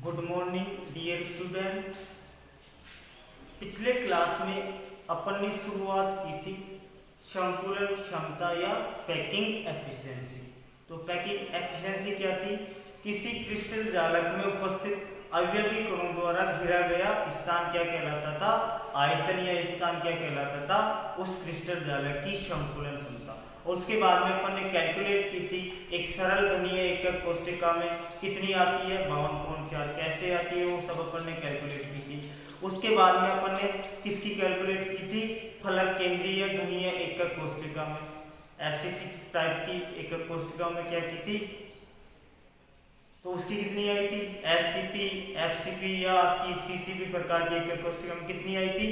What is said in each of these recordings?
Good morning dear student. पिछले class में अपन ने शुरुआत की थी संकुलन क्षमता या पैकिंग एफिशिएंसी। तो पैकिंग एफिशिएंसी क्या थी? किसी क्रिस्टल जालक में उपस्थित अवयवी कणों द्वारा घिरा गया स्थान क्या कहलाता था? आयतन या स्थान क्या कहलाता था? उस क्रिस्टल जालक की संकुलन क्षमता। और उसके बाद में अपन ने कैलकुलेट की थी एक सरल घनीय एकक कोष्ठिका में कितनी आती है, 52.4। कैसे आती है वो सब अपन ने कैलकुलेट की थी। उसके बाद में अपन ने किसकी कैलकुलेट की थी? फलक केंद्रीय घनीय एकक कोष्ठिका में, एफसीसी टाइप की एकक कोष्ठिका में क्या की थी? तो उसकी कितनी आई थी? एससीपी, एफसीपी या आपकी सीसीपी प्रकार की एकक कोष्ठिका में कितनी आई थी?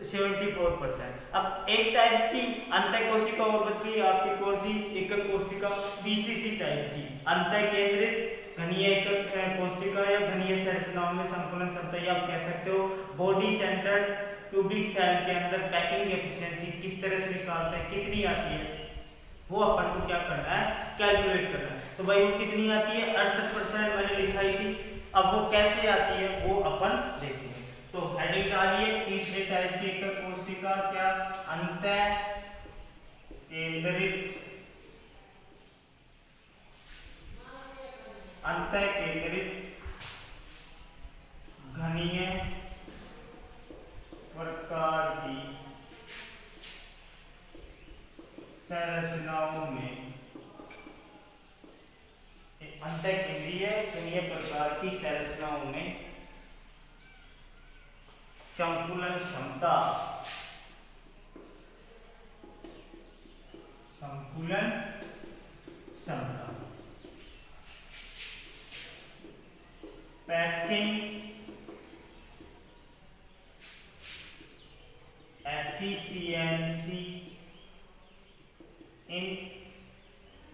74%। अब एक टाइप की अंतः कोशिका और बच गई आपकी कौन सी एकक कोशिका? बीसीसी टाइप की अंतः केंद्रित घनीय एकक कोशिका या घनीय संरचनाओं में संकुलन क्षमता, या आप कह सकते हो बॉडी सेंटर्ड क्यूबिक सेल के अंदर पैकिंग एफिशिएंसी किस तरह से निकालते हैं, कितनी आती है, वो अपन को क्या करना है? कैलकुलेट करना है। तो भाई वो कितनी आती है? 68% मैंने लिखाई थी। अब वो कैसे आती है वो अपन देखेंगे। तो हेडिंग डालिए तीसरे टाइप की एकक कोशिका क्या? अंतः केंद्रित घनीय प्रकार की संरचनाओं में, अंतः केंद्रीय घनीय प्रकार की संरचनाओं में संकुलन क्षमता पैकिंग एफिशिएंसी इन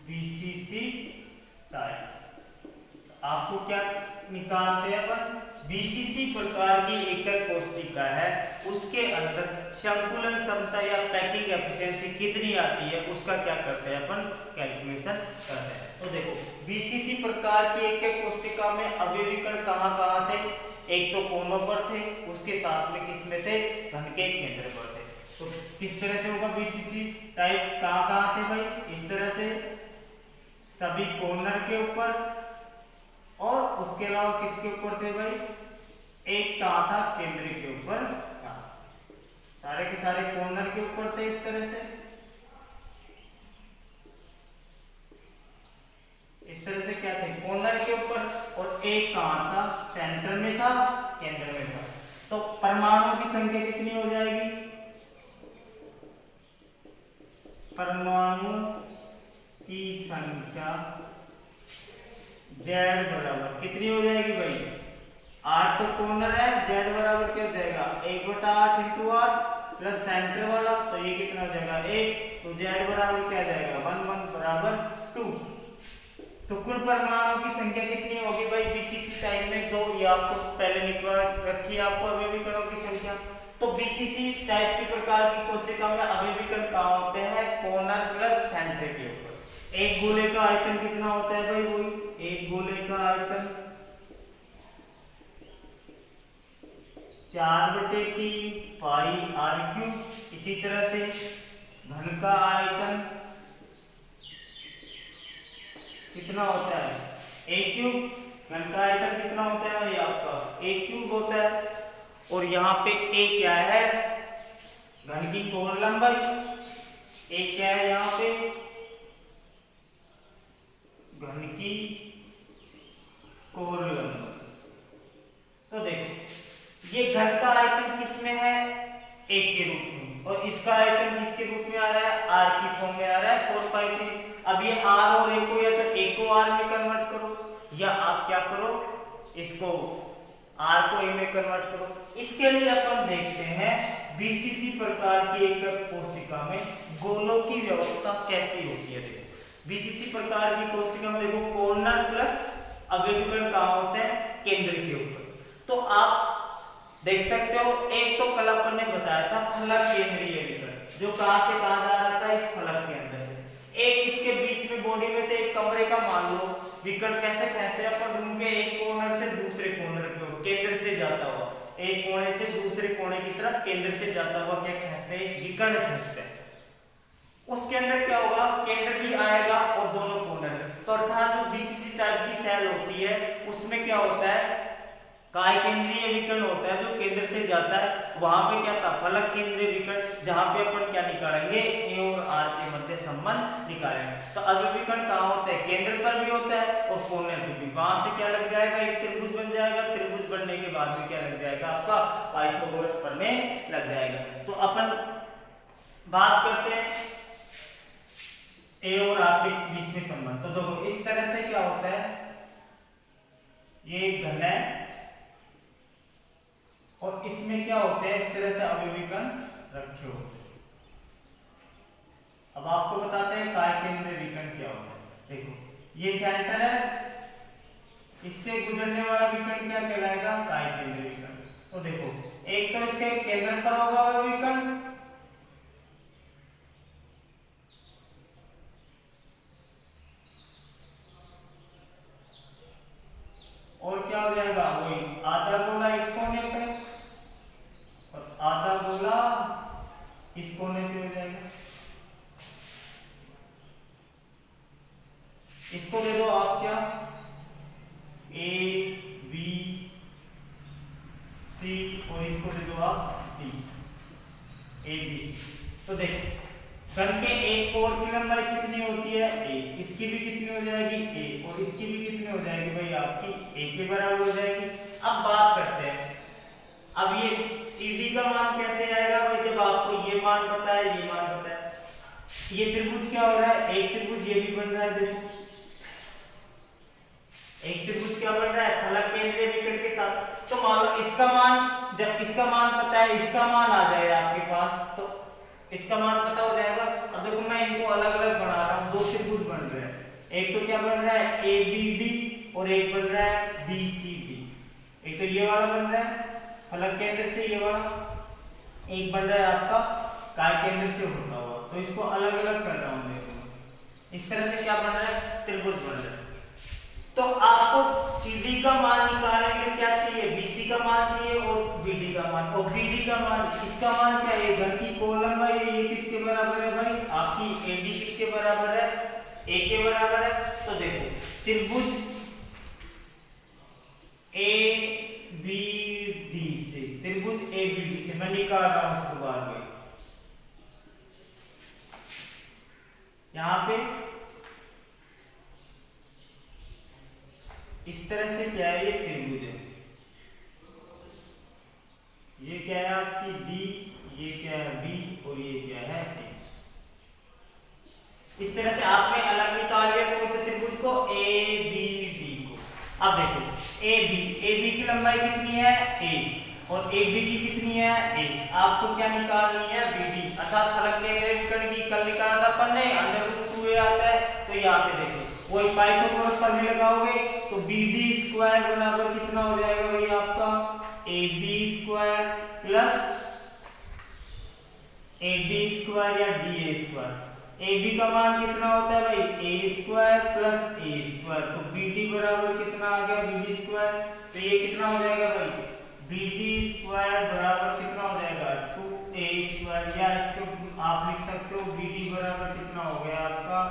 बीसीसी टाइप। आपको क्या निकालते हैं अपन? बीसीसी प्रकार की एकक कोशिका है, उसके अंदर संकुलन क्षमता या पैकिंग एफिशिएंसी कितनी आती है उसका क्या करते हैं अपन? कैलकुलेशन करते हैं। तो देखो बीसीसी प्रकार की एकक कोशिका में अवयवी कण कहाँ थे? एक तो कोनों पर थे, उसके साथ में किस में थे? घन के केंद्र पर थे। तो किस तरह से होगा बीसीसी टाइप? कहाँ थे भाई? इस तरह से सभी कॉर्नर के ऊपर, और उसके अलावा किसके ऊपर थे भाई? एक कहाँ था? केंद्र के ऊपर था। सारे के सारे कॉर्नर के ऊपर थे इस तरह से, इस तरह से क्या थे? कॉर्नर के ऊपर, और एक कहाँ था? सेंटर में था, केंद्र में था। तो परमाणुओं की संख्या कितनी हो जाएगी? परमाणु की संख्या Z बराबर कितनी हो जाएगी भाई? 8 तो कॉर्नर है, Z बराबर क्या हो जाएगा? 1/8 इंटू 8 प्लस सेंटर वाला, तो ये कितना हो जाएगा? 1। तो Z बराबर क्या जाएगा? 1 बराबर 2। तो कुल परमाणुओं की संख्या कितनी होगी भाई बीसीसी टाइप में? 2। ये आपको पहले निकला रखी है आपको अवयवी कणों की संख्या। तो बीसीसी टाइप की प्रकार की कोशिका में अवयवी कण कहाँ होते हैं? कॉर्नर प्लस सेंटर के ऊपर। एक गोले का आयतन कितना होता है भाई? वही एक गोले का आयतन 4/3 पाई r³। इसी तरह से घन का आयतन कितना होता है? a³। घन का आयतन कितना होता है भाई आपका? a³ होता है। और यहाँ पे a क्या है? घन की कोण लंबाई। a क्या है यहाँ पे? घन की कोण लंबाई। तो देखो ये घन का आयतन किस में है? 1 के रूप में, और इसका आयतन किसके रूप में आ रहा है? r की फॉर्म में आ रहा है 4π3। अब ये r और a को, या तो a को r में कन्वर्ट करो, या आप क्या करो, इसको r को a में कन्वर्ट करो। इसके लिए अपन देखते हैं बीसीसी प्रकार की एकक कोशिका में गोलों की व्यवस्था कैसी होती है। देखो बीसीसी प्रकार की कोशिका में देखो कॉर्नर प्लस अवयवी कण कहाँ होते हैं? केंद्र के ऊपर। तो आप देख सकते हो, एक तो कल अपन ने बताया था फलक केंद्रीय विकर्ण, जो कहां से कहां जा रहा था? इस फलक के अंदर से। एक इसके बीच में बॉडी में से एक कमरे का मान लो विकर्ण कैसे खींचते हैं अपन, रूम के एक कॉर्नर से दूसरे कॉर्नर की ओर केंद्र से जाता हुआ, एक कोने से दूसरे कोने की तरफ केंद्र से जाता हुआ क्या खींचते हैं, विकर्ण खींचते हैं। उसके अंदर क्या होगा, केंद्र भी आएगा और दोनों कॉर्नर। तो अर्थात जो बीसीसी टाइप की सेल होती है उसमें क्या होता है, काय केंद्रीय विकर्ण होता है जो केंद्र से जाता है। वहां पे क्या था, फलक केंद्रीय विकर्ण, जहां पे अपन क्या निकालेंगे, ए और आर के मध्य संबंध निकालेंगे। तो अभिविकर्ण कहां होता है, केंद्र पर भी होता है और कोने पर भी। वहां से क्या लग जाएगा, एक त्रिभुज बन जाएगा, त्रिभुज बनने के बाद में क्या लग जाएगा, आपका पाइथागोरस प्रमेय लग जाएगा। तो अपन बात करते हैं ए और आर के बीच में संबंध। तो देखो इस तरह से क्या होता है, ये घन है और इसमें क्या होते हैं, इस तरह से अभिविकर्ण रखे होते हैं। अब आपको बताते हैं काय केंद्रीय विकर्ण क्या होता है। देखो ये सेंटर है, इससे गुजरने वाला विकर्ण क्या कहलाएगा, काय केंद्रीय विकर्ण। तो देखो एक तो इसके केंद्र पर होगा अभिविकर्ण, और क्या हो जाएगा, वही आधा गोला इस कोने पे और आधा गोला इस कोने पे हो जाएगा। इसको दे दो आप क्या, ए बी सी, और इसको दे दो आप डी, ए बी सी। तो देखो घन के एक कोण की लंबाई कितनी होती है, ए, इसकी भी कितनी हो जाएगी, ए, और इसकी भी कितनी हो जाएगी भाई, आपकी ए के बराबर हो जाएगी। अब बात करते हैं, अब ये CD का मान कैसे आएगा भाई, जब आपको ये मान पता है, ये मान पता है। ये त्रिभुज क्या हो रहा है, एक त्रिभुज ये भी बन रहा है, देखो एक त्रिभुज क्या बन रहा है, फलक केंद्रीय विकर्ण के साथ। तो मान लो इसका मान, जब इसका मान पता है, इसका मान आ जाएगा आपके पास, तो इसका मान पता हो जाएगा। अब देखो मैं इनको अलग अलग बना रहा हूं, दो त्रिभुज बन रहे हैं, एक तो क्या बन रहा है ABD और एक बन रहा है BCD। एक तो ये वाला बन रहा है फलक केंद्र से, ये वाला एक बन रहा है आपका काय केंद्र से होता हुआ। तो इसको अलग अलग कर रहा हूं, देखो इस तरह से क्या बन रहा है, त्रिभुज बन रहा है। तो आपको CD का मान निकालने के लिए क्या चाहिए, BC का मान चाहिए और BD का मान, और BD का मान, इसका मान क्या है, घन की कोण लंबाई है, ये किसके बराबर है भाई, आपकी AB किसके बराबर है, A के बराबर है। तो देखो त्रिभुज ABD से, त्रिभुज ABD से मैं निकाल रहा हूं उसको बार बार, यहां पे इस तरह से क्या है, ये त्रिभुज है, ये क्या है आपकी D, ये क्या है B, और ये क्या है A। इस तरह से आपने अलग निकाल लिया कौन से त्रिभुज को, ABD को। अब देखो AB की लंबाई कितनी है, A, और AB की कितनी है, A। आपको क्या निकालनी है, BD, अर्थात फलक केंद्रीय विकर्ण की कल निकाला था अपन ने, √2a आता है। तो यहाँ पे देखो वही पाइथागोरस प्रमेय लगाओगे तो BD स्क्वायर बराबर कितना हो जाएगा भाई आपका, AB square plus AD square या DA स्क्वायर। AB का मान कितना होता है भाई, A square plus A square. तो BD बराबर कितना आ गया, BD स्क्वायर। तो ये कितना हो जाएगा भाई, BD स्क्वायर बराबर कितना हो जाएगा, 2A स्क्वायर, या इसको आप लिख सकते हो BD बराबर कितना हो गया आपका,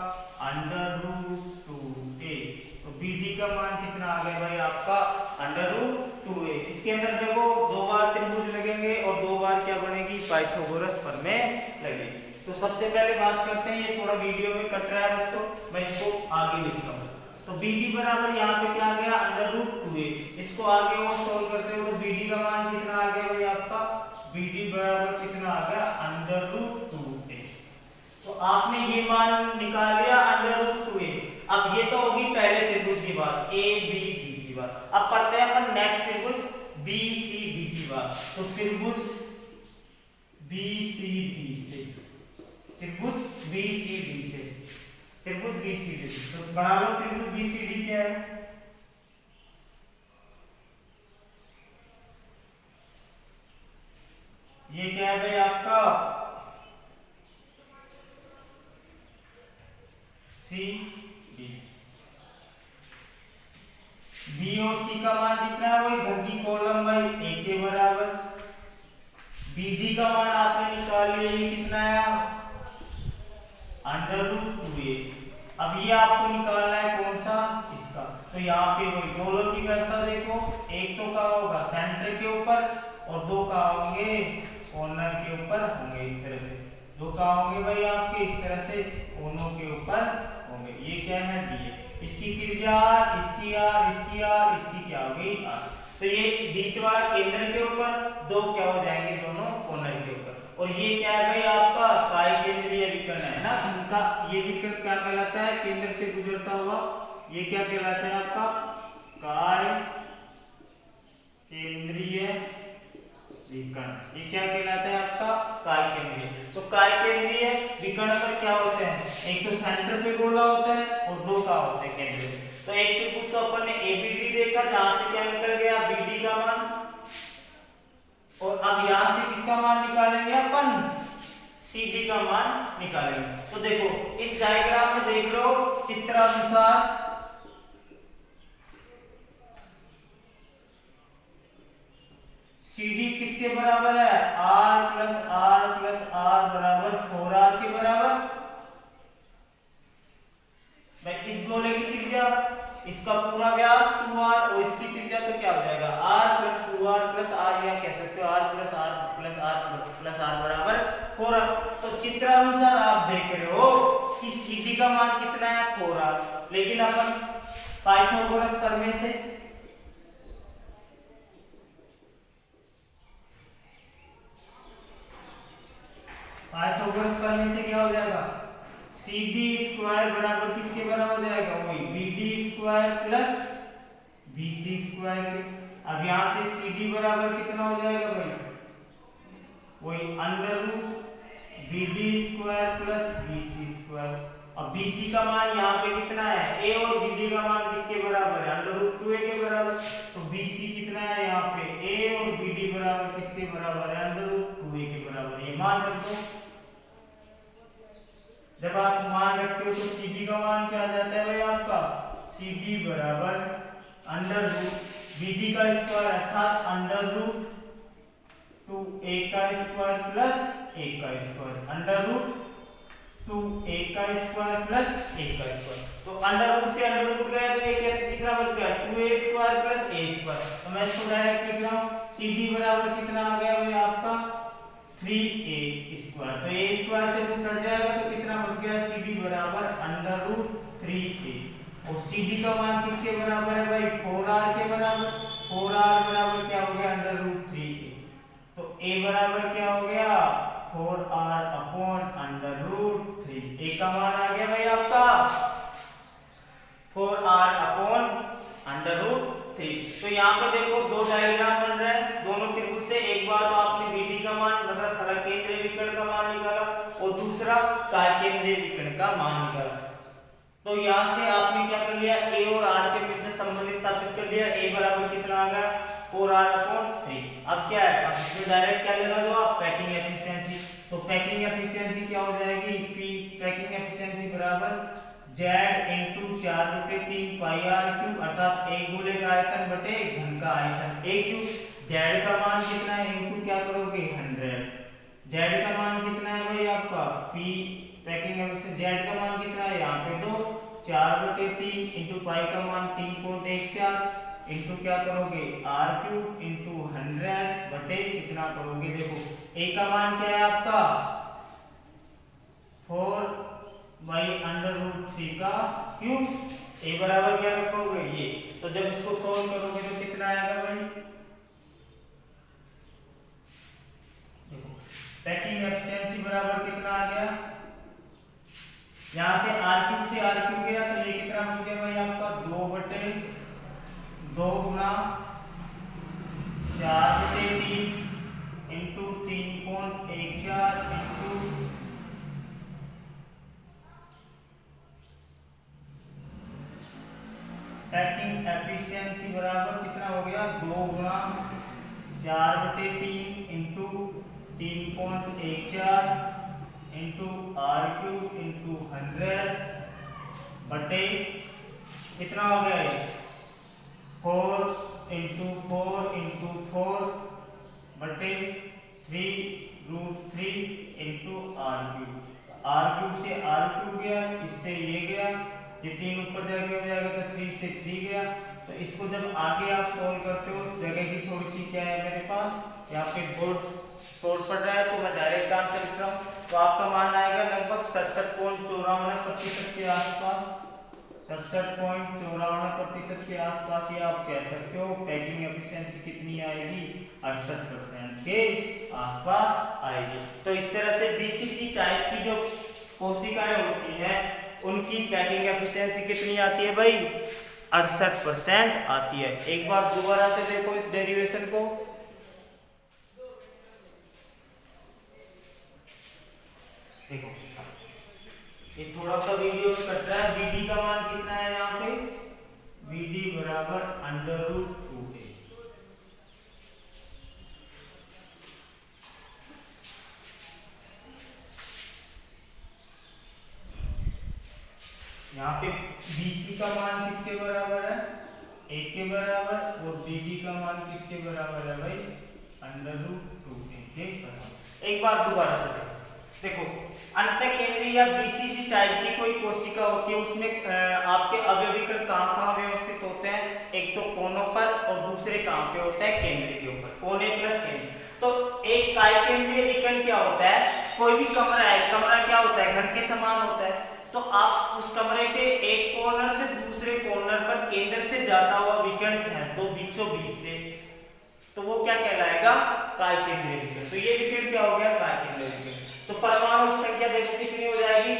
√2a। तो BD का मान कितना आ गया भाई आपका, √2a। इसके अंदर देखो दो बार त्रिभुज लगेंगे और दो बार क्या बनेगी, पाइथागोरस प्रमेय लगेगी। तो सबसे पहले बात करते हैं, ये थोड़ा वीडियो में कट रहा है बच्चों, मैं इसको आगे लिखता हूँ। तो BD बराबर यहाँ पे क्या आ गया, √2a। इसको आगे और सॉल्व करते हो तो BD का मान कितना आ गया भाई आपका, BD बराबर कितना आ गया, √2a। तो आपने ये मान निकाल लिया √2a। अब ये तो होगी पहले त्रिभुज की बात, ABD की बात। अब पढ़ते हैं अपन नेक्स्ट त्रिभुज BCD की बात। तो त्रिभुज BCD से, त्रिभुज BCD से, त्रिभुज BCD से, तो बना लो त्रिभुज BCD क्या है, ये क्या है भाई आपका, CD। बी और सी का मान कितना है, वही घर की कॉलम बाई ए के बराबर। बीडी का मान आपने निकाल लिया, ये कितना है √2a। अब ये आपको निकालना है कौन सा, इसका। तो यहाँ पे वही दोनों की व्यवस्था देखो, एक तो का होगा सेंटर के ऊपर और दो का होंगे कॉर्नर के ऊपर होंगे, इस तरह से दो का होंगे भाई आपके इस तरह से कोनों के ऊपर होंगे। ये क्या है डी है, इसकी त्रिज्या r, इसकी r, इसकी r, इसकी क्या हो गई r। तो ये बीच वाला केंद्र के ऊपर, दो क्या हो जाएंगे दोनों कॉर्नर के ऊपर। और ये क्या है भाई आपका काय केंद्रीय विकर्ण है ना, इनका ये विकर्ण क्या कहलाता है, केंद्र से गुजरता हुआ, ये क्या कहलाता है आपका काय केंद्रीय विकर्ण। ये क्या कहलाता है आपका काय केंद्रीय। तो काय केंद्रीय विकर्ण पर क्या होते हैं, एक तो सेंटर पे गोला होता है और दो का होते हैं केंद्र। तो एक त्रिभुज तो अपन ने एबीडी देखा, जहां से क्या निकल गया बीडी का मान, और अब यहां से किसका मान निकालेंगे अपन, सीडी का मान निकालेंगे। तो देखो इस डायग्राम में देख लो चित्रानुसार CD किसके बराबर है, r प्लस r बराबर 4r के बराबर। भाई इस गोले की त्रिज्या, इसका पूरा व्यास 2r और इसकी त्रिज्या तो क्या हो जाएगा r plus 2r plus r, या कह सकते हो r प्लस r बराबर 4r। तो चित्रानुसार आप देख रहे हो कि CD का मान कितना है 4r, लेकिन अपन पाइथागोरस प्रमेय से पाइथागोरस प्रमेय से क्या हो जाएगा, CD स्क्वायर बराबर किसके बराबर हो जाएगा, वही BD square plus BC square के। अब यहां से CD बराबर कितना हो जाएगा भाई, वही √BD square plus BC square. अब BC का मान यहाँ पे कितना है, A और BD का मान किसके बराबर है, √2a के बराबर। तो BC कितना है यहाँ पे, A और BD बराबर किसके बराबर है, √2a के बराबर। ये मान रख दो, जब आप मान रखते हो तो CD का मान क्या आ जाता है भाई आपका, CD बराबर √BD का स्क्वायर अर्थात √2a का स्क्वायर प्लस a का स्क्वायर, √2a का स्क्वायर प्लस a का स्क्वायर। तो अंडर से अंडर गया तो ये कितना बच गया, 2a square plus a square. तो मैं इसको डायरेक्ट लिख रहा हूं, CD बराबर कितना आ गया भाई आपका 3a स्क्वायर। तो a स्क्वायर से रूट कट जाएगा तो कितना बच गया, CD बराबर √3a। और CD का मान किसके बराबर है भाई, 4r के बराबर। 4r बराबर क्या हो गया, √3a। तो a बराबर क्या हो गया, 4r अपॉन √3। a का मान आ गया भाई आपका 4r अपॉन √3। तो यहाँ पे देखो दो डायग्राम बन रहे हैं दोनों त्रिभुज से। एक बार तो आपने BD का मान मतलब खरा केंद्रीय विकर्ण का मान निकाला और दूसरा काय केंद्रीय विकर्ण का मान निकाला। तो यहाँ से आपने क्या कर लिया, A और R के बीच संबंध स्थापित कर दिया। A बराबर कितना आ गया, 4r अपॉन 3। अब क्या है, अब इसमें डायरेक्ट क्या लगा दो आप, पैकिंग एफिशिएंसी। तो पैकिंग एफिशिएंसी क्या हो जाएगी, P पैकिंग एफिशिएंसी बराबर Z इंटू 4/3 पाई r क्यूब, अर्थात एक गोले का आयतन बटे घन का आयतन a क्यूब। Z का मान कितना है, इनटू क्या करोगे 100। Z का मान कितना है भाई आपका, P पैकिंग एफिशिएंसी Z का मान कितना है, यहाँ पे दो 4/3 इंटू पाई का मान 3.14 इंटू क्या करोगे r क्यूब इंटू 100 बटे कितना करोगे, देखो a का मान क्या है आपका 4/√3 का क्यूब, a बराबर क्या रखोगे ये। तो जब इसको सॉल्व करोगे तो कितना आएगा भाई, देखो पैकिंग एफिशिएंसी बराबर कितना आ गया, यहां से r क्यूब से r क्यूब गया तो ये कितना बच गया भाई आपका 2/2 गुना 4/3 इंटू 3.14 इंटू पैकिंग एफिशिएंसी बराबर कितना हो गया 2 गुना 4/3 into 3.14 into r cube into 100 बटे कितना हो गया ये 4 बटे 3√3 इंटू r³ से r³ गया, इससे ये गया, ये 3 ऊपर जाके हो जाएगा तो 3 से 3 गया। तो इसको जब आगे आप सोल्व करते हो, जगह की थोड़ी सी क्या है मेरे पास, यहाँ पे बोर्ड सोल्व पड़ रहा है तो मैं डायरेक्ट आंसर लिख रहा हूँ। तो आपका मान आएगा लगभग 67.54% के आसपास, 67.54% के आसपास ये आप कह सकते हो। पैकिंग एफिशिएंसी कितनी आएगी, 68% के आसपास आएगी। तो इस तरह से बीसीसी टाइप की जो कोशिकाएं होती हैं उनकी पैकिंग एफिशिएंसी कितनी आती है भाई, 68% आती है। एक बार दोबारा से देखो इस डेरिवेशन को, देखो ये थोड़ा सा वीडियो कट रहा है। बीडी का मान कितना है यहाँ पे, बीडी बराबर √2a। यहाँ पे BC का मान किसके बराबर है, 1 के बराबर, और BD का मान किसके बराबर है भाई, √2a के बराबर। एक बार दोबारा से देखो, अंतःकेंद्रीय या बीसीसी टाइप की कोई कोशिका होती है, उसमें आपके अवयवीकरण कहाँ व्यवस्थित होते हैं, एक तो कोनों पर और दूसरे कहाँ पे होता है, केंद्र के ऊपर, कोने प्लस केंद्र। तो एक काय केंद्रीय विकर्ण क्या होता है, कोई भी कमरा है, कमरा क्या होता है, घन के समान होता है। तो आप उस कमरे के एक कॉर्नर से दूसरे कॉर्नर पर केंद्र से जाता हुआ विकर्ण खींच दो बीचों बीच से, तो वो क्या कहलाएगा, काय केंद्रीय विकर्ण। तो ये विकर्ण क्या हो गया, काय केंद्रीय विकर्ण। तो परमाणु की संख्या देखो कितनी हो जाएगी,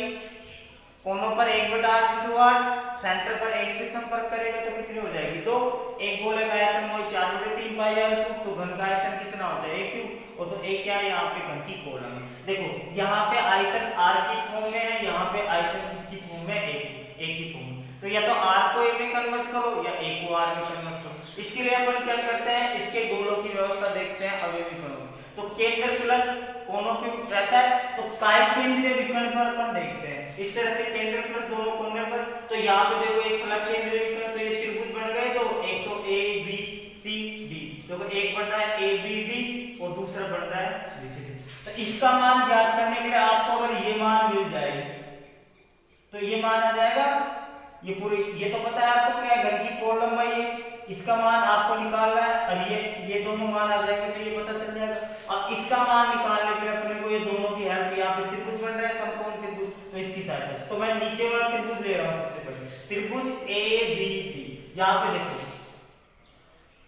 कोनों पर 1/8 × 8, सेंटर पर 1 से संपर्क करेगा तो कितनी हो जाएगी, 2। एक गोले का आयतन वही 4/3 πr³, तो घन का आयतन कितना होता है, 1³ और तो एक क्या है यहाँ पे घन की कॉलम है। देखो यहाँ पे आयतन r की फॉर्म में है, यहाँ पे आयतन किसकी फॉर्म में, a की फॉर्म में। तो या तो r को a में कन्वर्ट करो या a को r में कन्वर्ट करो। इसके लिए अपन क्या करते हैं, इसके गोलों की व्यवस्था देखते हैं अवयवीकरणों। तो केंद्र प्लस कोनों पे रहता है, तो काय केंद्रीय विकर्ण पर अपन देखते हैं इस तरह से, केंद्र प्लस दोनों कोने पर। तो यहाँ पे देखो एक फलक केंद्रीय विकर्ण, तो ये त्रिभुज बन गए, तो एक तो a b c d, देखो एक बन रहा है a b d और दूसरा बन रहा है b c d। तो इसका मान ज्ञात करने के लिए आपको अगर ये मान मिल जाए तो ये मान आ जाएगा, ये पूरे, ये तो पता है आपको क्या है, घन की कोण लंबाई है, इसका मान आपको निकालना है, और ये दोनों मान आ जाएंगे तो ये पता चल जाएगा। अब इसका मान निकालने के लिए अपने को ये दोनों की हेल्प, यहाँ पे त्रिभुज बन रहा है, समकोण त्रिभुज, तो इसकी सहायता से तो मैं नीचे वाला त्रिभुज ले रहा हूँ सबसे पहले, त्रिभुज ABD। यहाँ पे देखो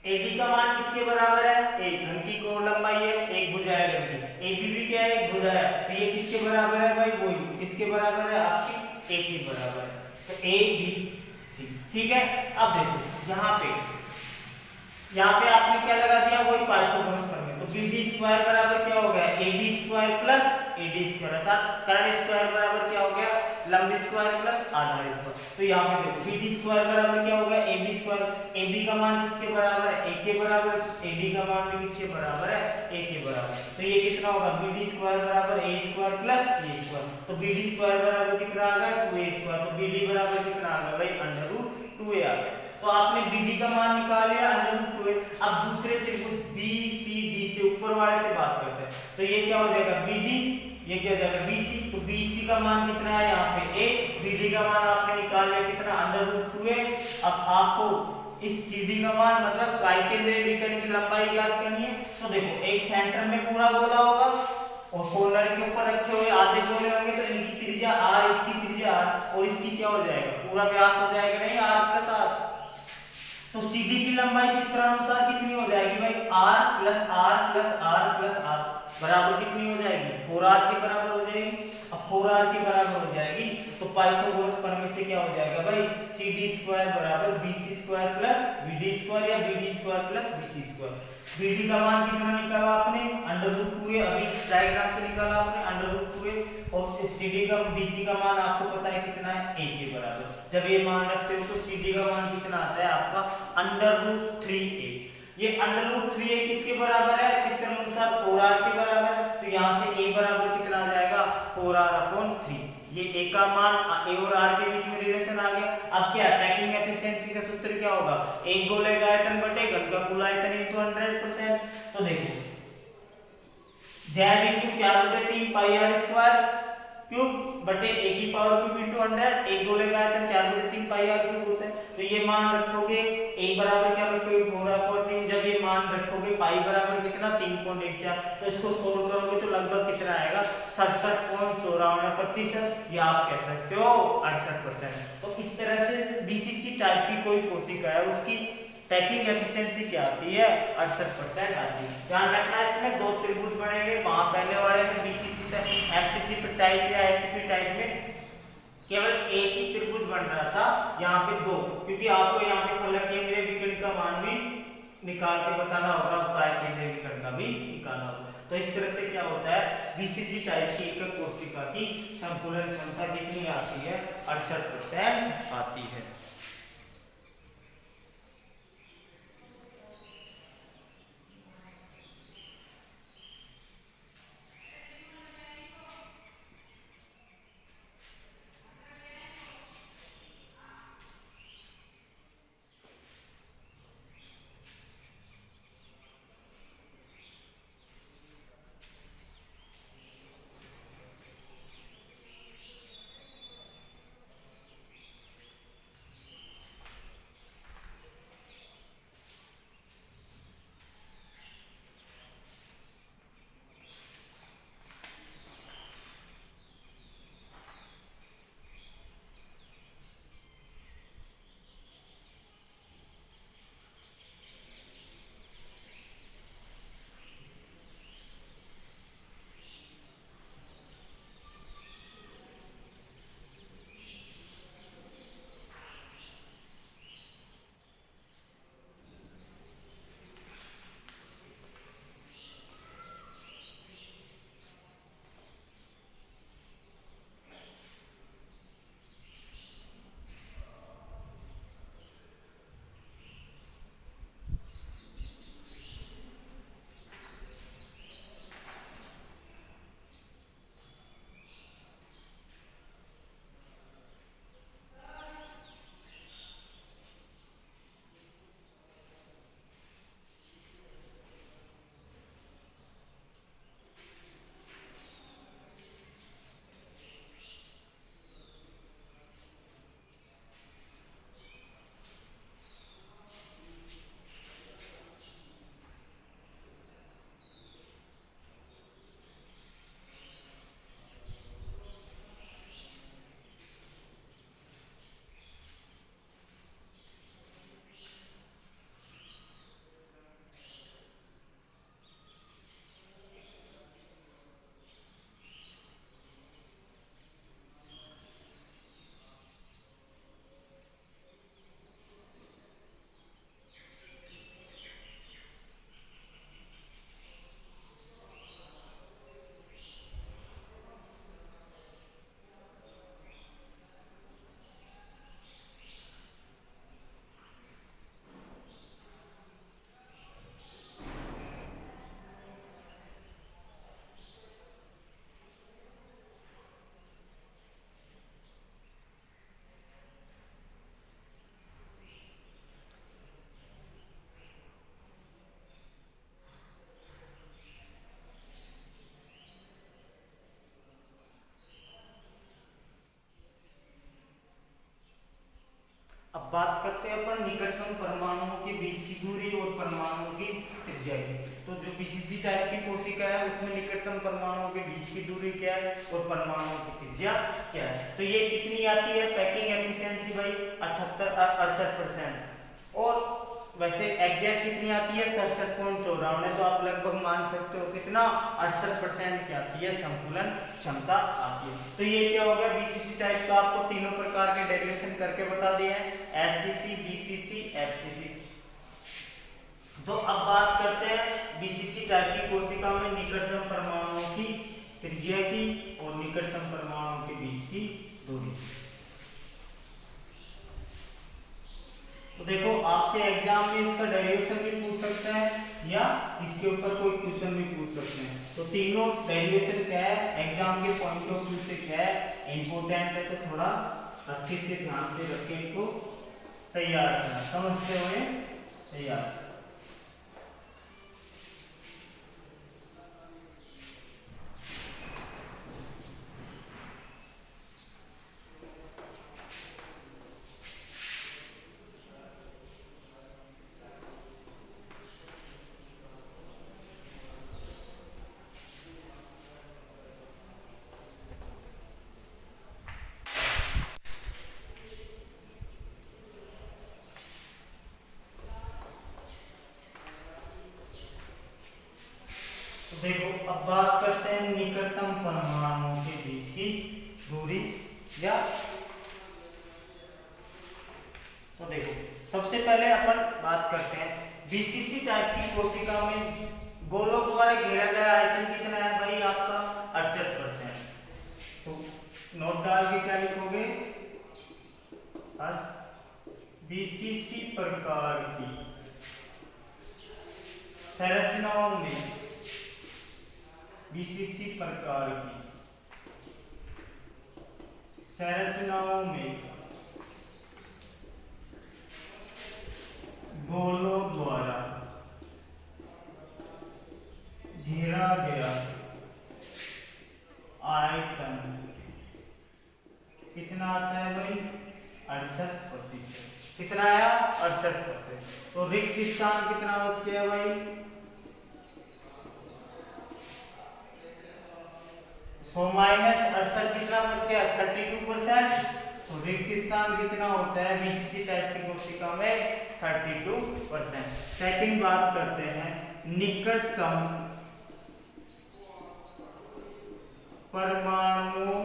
AD का मान किसके बराबर है, एक घन की कोण लंबाई है, एक भुजा है घन की, ABB क्या है, एक भुजा है, तो ये किसके बराबर है भाई, वही किसके बराबर है, आपकी A के बराबर है। तो AB, ठीक है। अब देखो यहाँ पे आपने क्या लगा दिया, वही पाइथागोरस प्रमेय। तो BD² बराबर क्या हो गया, AB² प्लस AD², अर्थात कर्ण स्क्वायर बराबर क्या हो गया, लंब स्क्वायर प्लस आधार स्क्वायर। तो यहाँ पे देखो BD² बराबर क्या हो गया, AB²। AB का मान किसके बराबर है, A के बराबर, AD का मान भी किसके बराबर है, A के बराबर। तो ये कितना होगा, BD² बराबर A² प्लस A²। तो BD² बराबर कितना आ गया, 2A²। तो BD बराबर कितना आ गया भाई, √2a आ गया। तो आपने BD का मान निकाल लिया, √2a। अब दूसरे त्रिभुज BCD से ऊपर वाले से बात करते हैं, तो ये क्या हो जाएगा BD, ये क्या हो जाएगा BC। तो BC का मान कितना है यहाँ पे a, BD का मान आपने निकाल लिया कितना, √2a। अब आपको इस CD का मान मतलब काय केंद्रीय विकर्ण की लंबाई ज्ञात करनी है। तो देखो एक सेंटर में पूरा गोला होगा और कॉर्नर के ऊपर रखे हुए आधे गोले होंगे, तो इनकी त्रिज्या r, इसकी त्रिज्या r, और इसकी क्या हो जाएगा, पूरा व्यास हो जाएगा नहीं, r + r। तो CD की लंबाई चित्रानुसार कितनी हो जाएगी भाई, r + r + r + r बराबर कितनी हो जाएगी, 4r के बराबर हो जाएगी। अब 4r के बराबर हो जाएगी तो पाइथागोरस प्रमेय से क्या हो जाएगा भाई, CD² बराबर BC² प्लस BD² या BD² प्लस BC²। BD का मान कितना निकाला आपने, √2a, अभी डायग्राम से निकाला आपने √2a। और CD का BC का मान आपको पता है कितना है, a के बराबर। जब ये मान रखते हो तो CD का मान कितना आता है आपका, √3a। ये √3a किसके बराबर है, चित्र अनुसार 4r के बराबर है। तो यहाँ से a बराबर कितना आ जाएगा, 4r/3। ये a का मान a और r के बीच में रिलेशन आ गया। अब क्या है, पैकिंग एफिशिएंसी का सूत्र क्या होगा, एक गोले का कुल आयतन इंटू 100%। तो देखो z into 4/3 pi r square cube बटे a की पावर क्यूब इंटू 100, एक गोले का आयतन 4/3 पाई आर क्यूब होता है। तो ये मान रखोगे एक बराबर क्या रखोगे 4/3, जब ये मान रखोगे पाई बराबर कितना 3.14, तो इसको सोल्व करोगे तो लगभग कितना आएगा 67.54%, या आप कह सकते हो 68%। तो इस तरह से बीसीसी टाइप की कोई कोशिका है उसकी पैकिंग एफिशिएंसी क्या आती है 68% आती है। ध्यान रखना इसमें दो त्रिभुज बनेंगे, वहां पहले वाले में बीसीसी एफसीसी टाइप या एससीपी टाइप में केवल एक ही त्रिभुज बन रहा था, यहाँ पे दो, क्योंकि आपको यहाँ पे फलक केंद्रीय विकर्ण का मान भी निकाल के बताना होगा, काय केंद्रीय विकर्ण का भी निकालना होगा। तो इस तरह से क्या होता है बीसीसी टाइप की एक कोशिका की संकुलन क्षमता कितनी आती है 68% आती है। अब बात करते हैं अपन निकटतम परमाणुओं के बीच की दूरी और परमाणुओं की त्रिज्या की। तो जो बीसीसी टाइप की कोशिका है उसमें निकटतम परमाणुओं के बीच की दूरी क्या है और परमाणुओं की त्रिज्या क्या है। तो ये कितनी आती है पैकिंग एफिशिएंसी भाई 68% और वैसे एग्जैक्ट कितनी आती है 67.54, तो आप लगभग मान सकते हो कितना 68% की आती है संकुलन क्षमता आती है। तो ये क्या हो गया बीसीसी टाइप का, आपको तीनों प्रकार के डेरिवेशन करके बता दिए हैं, एससीसी बीसीसी एफसीसी। तो अब बात करते हैं बीसीसी टाइप की कोशिका में निकटतम परमाणुओं की त्रिज्या की और निकटतम परमाणुओं के बीच की दूरी। तो देखो आपसे एग्जाम में इसका डेरिवेशन भी पूछ सकते हैं या इसके ऊपर कोई क्वेश्चन भी पूछ सकते हैं। तो तीनों डेरिवेशन क्या है एग्जाम के पॉइंट ऑफ व्यू से क्या है इंपोर्टेंट है, तो थोड़ा अच्छे से ध्यान से रखें, इनको तैयार रखना, समझते हुए तैयार। अब बात करते हैं निकटतम परमाणुओं के बीच की दूरी या तो देखो सबसे पहले अपन बात करते हैं बीसीसी टाइप की कोशिका में गोलों द्वारा घेरा गया आयतन कितना है भाई आपका 68%। तो नोट डाल के क्या लिखोगे बीसीसी प्रकार की संरचनाओं में बीसीसी प्रकार की संरचनाओं में गोलों द्वारा घेरा गया आयतन कितना आता है भाई 68%। कितना आया 68%। तो रिक्त स्थान कितना बच गया भाई 100 माइनस 68 कितना बच गया 32%। तो रिक्त स्थान कितना होता है बीसीसी टाइप की कोशिका में 32%। सेकंड बात करते हैं निकटतम परमाणुओं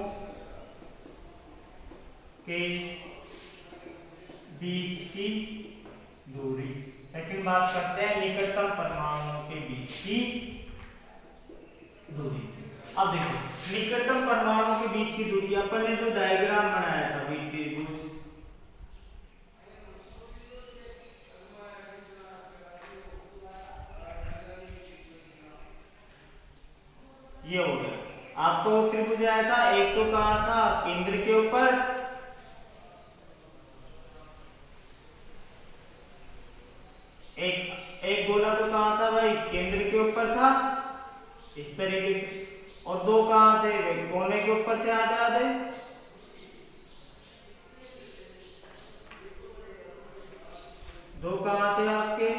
के बीच की दूरी। सेकंड बात करते हैं निकटतम परमाणुओं के बीच की दूरी। अब देखो निकटतम परमाणुओं के बीच की दूरी अपन ने जो डायग्राम बनाया था त्रिभुज ये हो गया आपको त्रिभुज आया था। एक तो कहा था केंद्र के ऊपर एक गोला तो कहा था भाई केंद्र के ऊपर था इस तरीके से और दो कहां थे भाई कोने के ऊपर थे आधे आधे। दो कहां थे आपके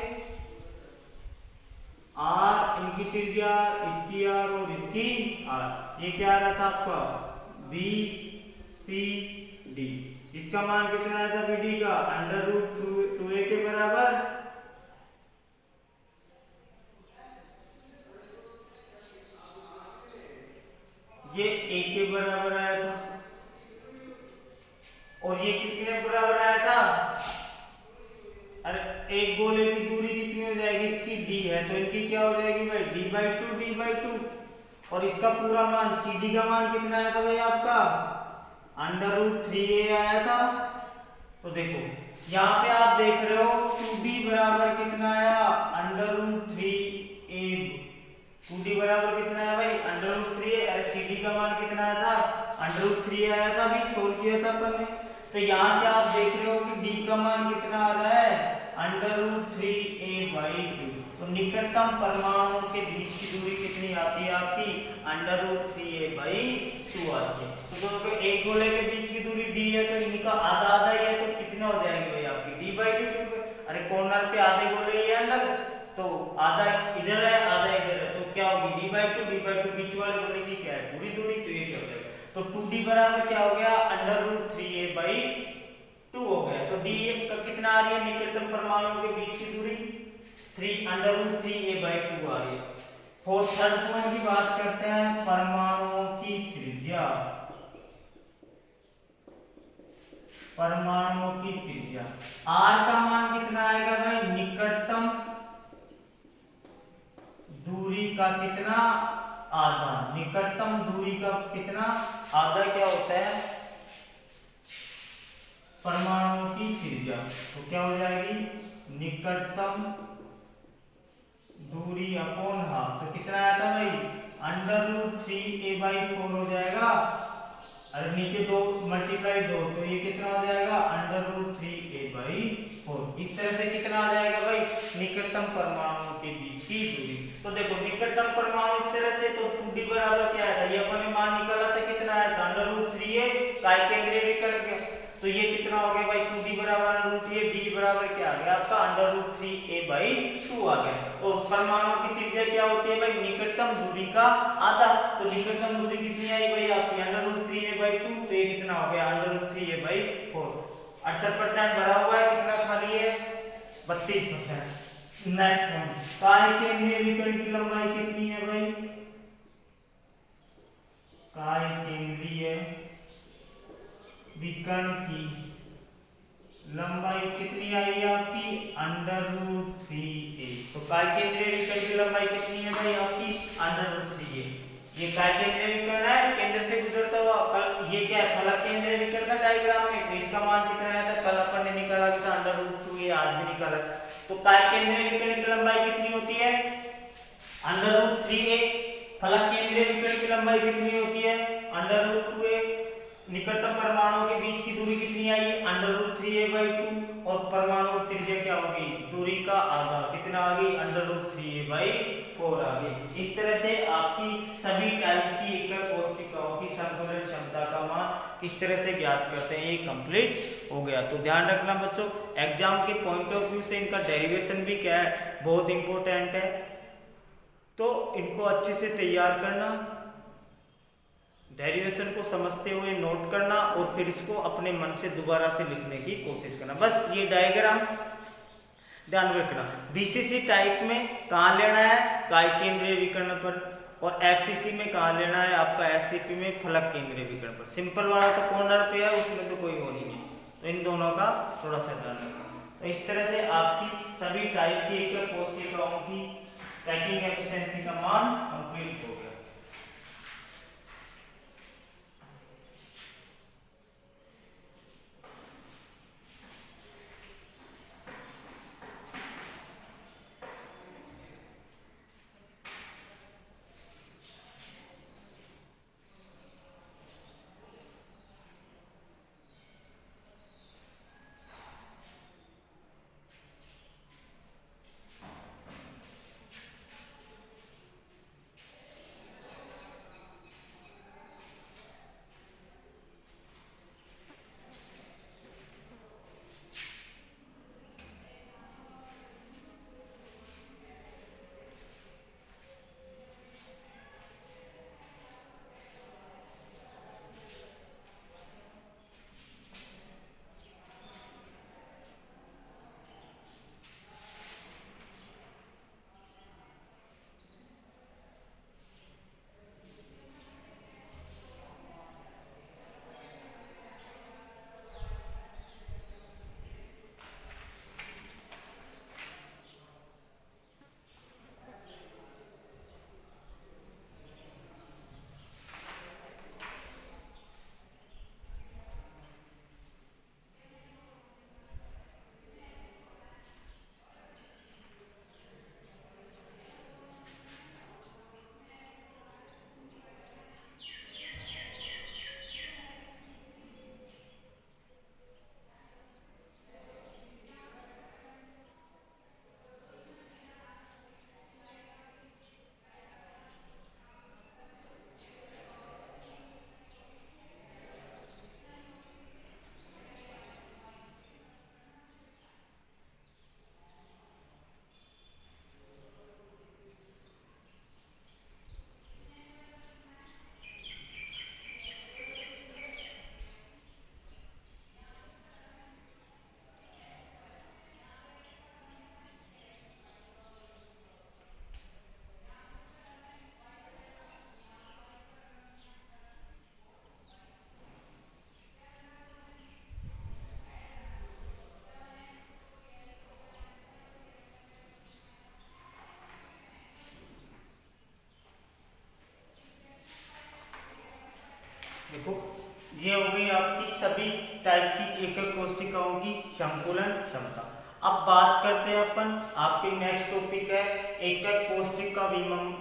आर इनकी त्रिज्या इसकी आर और इसकी आर। ये क्या आ रहा था आपका बी सी डी। इसका मान कितना आया था बी डी का √2a के बराबर। ये a के बराबर आया था और ये कितने बराबर आया था। अरे एक गोले की दूरी कितनी हो जाएगी इसकी d है तो इनकी क्या हो जाएगी भाई d/2 और इसका पूरा मान CD का मान कितना आया था भाई आपका √3a आया था। तो देखो यहाँ पे आप देख रहे हो 2d बराबर कितना आया √3a। 2d बराबर कितना है भाई √3a। अरे CD का मान कितना आया था √3 आया था अभी सोल्व किया था अपन ने। तो यहाँ से आप देख रहे हो कि d का मान कितना आ रहा है √3a/2। तो निकटतम परमाणुओं के बीच की दूरी कितनी आती है आपकी √3a/2 आती है। तो दोनों एक गोले के बीच की दूरी d है तो इनका आधा आधा ही है तो कितना हो जाएगी भाई आपकी d/2। अरे कॉर्नर पे आधे गोले ही है अंदर तो आधा इधर है आधा इधर है तो क्या होगी d/2 बीच वाले गोले की क्या है पूरी दूरी। तो ये क्या हो जाएगा तो 2d बराबर क्या हो गया √3a/2 हो गया। तो d का कितना आ रही है निकटतम परमाणुओं के बीच की दूरी 3√3a/2 आ रही है। और थर्ड पॉइंट की बात करते हैं परमाणुओं की त्रिज्या। परमाणुओं की त्रिज्या r का मान कितना आएगा भाई निकटतम दूरी का कितना आधा। निकटतम दूरी का कितना आधा क्या होता है परमाणुओं की त्रिज्या। तो क्या हो जाएगी निकटतम दूरी अपॉन हाफ। तो कितना आया था भाई √3a/4 हो जाएगा। अरे नीचे 2 × 2 तो ये कितना हो जाएगा √3a/4। इस तरह से कितना आ जाएगा भाई निकटतम परमाणुओं के बीच की दूरी। तो देखो निकटतम परमाणु इस तरह से तो 2d बराबर क्या आया था ये अपन ने मान निकाला था कितना आया था √3a काय केंद्रीय विकर्ण के। तो ये कितना हो गया भाई 2d बराबर √3a d बराबर क्या आ गया आपका √3a/2 आ गया। और परमाणु की त्रिज्या क्या होती है भाई निकटतम दूरी का आधा। तो निकटतम दूरी कितनी आई भाई आपकी √3a/2। तो ये कितना हो गया √3a/4। 68% भरा हुआ है कितना खाली है 32%। नेक्स्ट पॉइंट काय केंद्रीय विकर्ण की लंबाई कितनी है भाई काय केंद्रीय विकर्ण की लंबाई कितनी आई आपकी √3a। तो काय केंद्रीय विकर्ण की लंबाई कितनी है भाई आपकी √3a। ये काय केंद्रीय विकर्ण है, केंद्र से गुजरता हुआ। ये क्या है, फलक केंद्रीय विकर्ण का डायग्राम में, तो इसका मान कितना आया था, कल अपन ने निकाला था √2a, आज भी निकाला। तो काय केंद्रीय विकर्ण की लंबाई कितनी होती है √3a। फलक केंद्रीय विकर्ण की लंबाई कितनी होती है √2a। निकटतम परमाणुओं के बीच की दूरी कितनी आई √3a/2, और परमाणु त्रिज्या क्या होगी, दूरी का आधा कितना आ गई √3a/4 आ गई। इस तरह से आपकी सभी टाइप की एकक कोशिकाओं की संतुलन क्षमता का मान किस तरह से ज्ञात करते हैं, ये कंप्लीट हो गया। तो ध्यान रखना बच्चों, एग्जाम के पॉइंट ऑफ व्यू से इनका डेरिवेशन भी क्या है, बहुत इंपॉर्टेंट है। तो इनको अच्छे से तैयार करना, डेरिवेशन को समझते हुए नोट करना, और फिर इसको अपने मन से दोबारा से लिखने की कोशिश करना। बस ये डायग्राम ध्यान रखना। बीसीसी टाइप में कहाँ लेना है, काय केंद्रीय विकर्ण पर, और एफसीसी में कहाँ लेना है आपका, एससीपी में फलक केंद्रीय विकर्ण पर। सिंपल वाला तो कॉर्नर पे है, उसमें तो कोई वो नहीं है, तो इन दोनों का थोड़ा सा ध्यान रखना। तो इस तरह से आपकी सभी टाइप की एकक कोशिकाओं की पैकिंग एफिशिएंसी का मान कंप्लीट हो गया। देखो, ये हो गई आपकी सभी टाइप की एकक कोशिकाओं की संकुलन क्षमता। अब बात करते हैं अपन, आपके नेक्स्ट टॉपिक है एकक कोशिका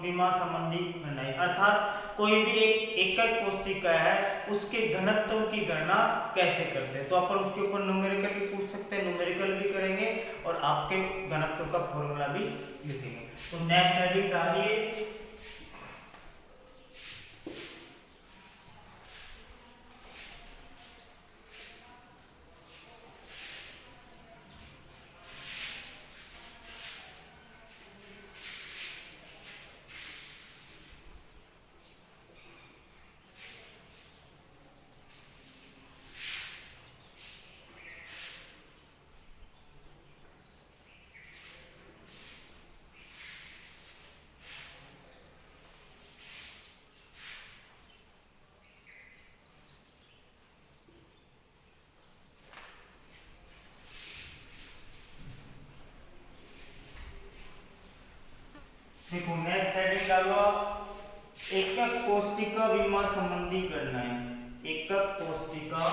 विमा संबंधी निर्णय, अर्थात कोई भी एक एकक कोशिका है उसके घनत्व की गणना कैसे करते हैं। तो अपन उसके ऊपर न्यूमेरिकल भी पूछ सकते हैं, न्यूमेरिकल भी करेंगे और आपके घनत्व का फॉर्मूला भी लिखेंगे। तो नेक्स्ट हेडिंग डालिए अलावा एकक कोष्टिका विमा संबंधी गणनाएं। एकक कोष्टिका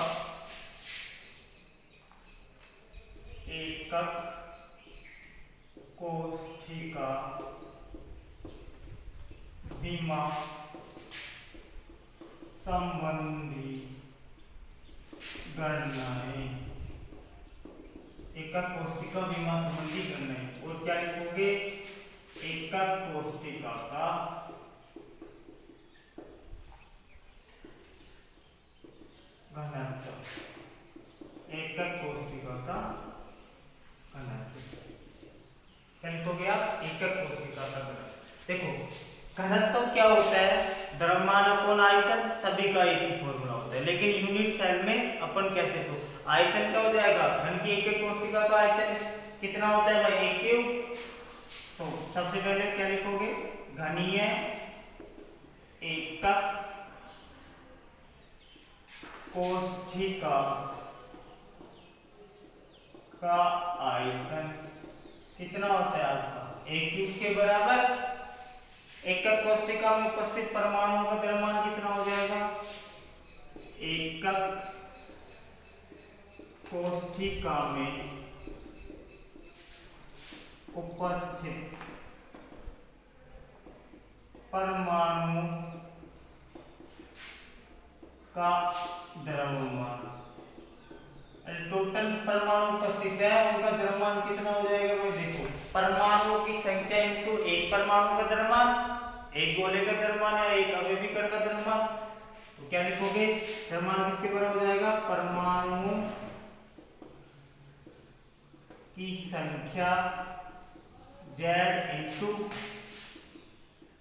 विमा संबंधी गणनाएं। एकक कोष्टिका विमा संबंधी गणनाएं। और क्या लिखोगे? एकक कोष्टिका का घनत्व। एकक कोष्टिका का घनत्व क्या लिखोगे आप? एकक कोष्टिका का घनत्व। देखो घनत्व क्या होता है? द्रव्यमान अपॉन आयतन, सभी का एक ही फॉर्मूला होता है, लेकिन यूनिट सेल में अपन कैसे? तो आयतन क्या हो जाएगा? घन की एकक कोष्टिका का आयतन कितना होता है भाई? 1 क्यूब। तो सबसे पहले क्या लिखोगे? घनीय एकक कोष्टिका का आयतन कितना होता है आपका? 1 क्यूब के बराबर। एकक कोष्टिका में उपस्थित परमाणुओं का द्रव्यमान कितना हो जाएगा? एकक कोष्टिका में उपस्थित परमाणु का द्रव्यमान। टोटल परमाणु उपस्थित है, उनका द्रव्यमान कितना हो जाएगा भाई? देखो परमाणुओं की संख्या इंटू एक परमाणु का द्रव्यमान, एक गोले का द्रव्यमान है, एक अवयवी कण का द्रव्यमान। तो क्या लिखोगे? द्रव्यमान किसके बराबर हो जाएगा? परमाणु की संख्या Z इंटू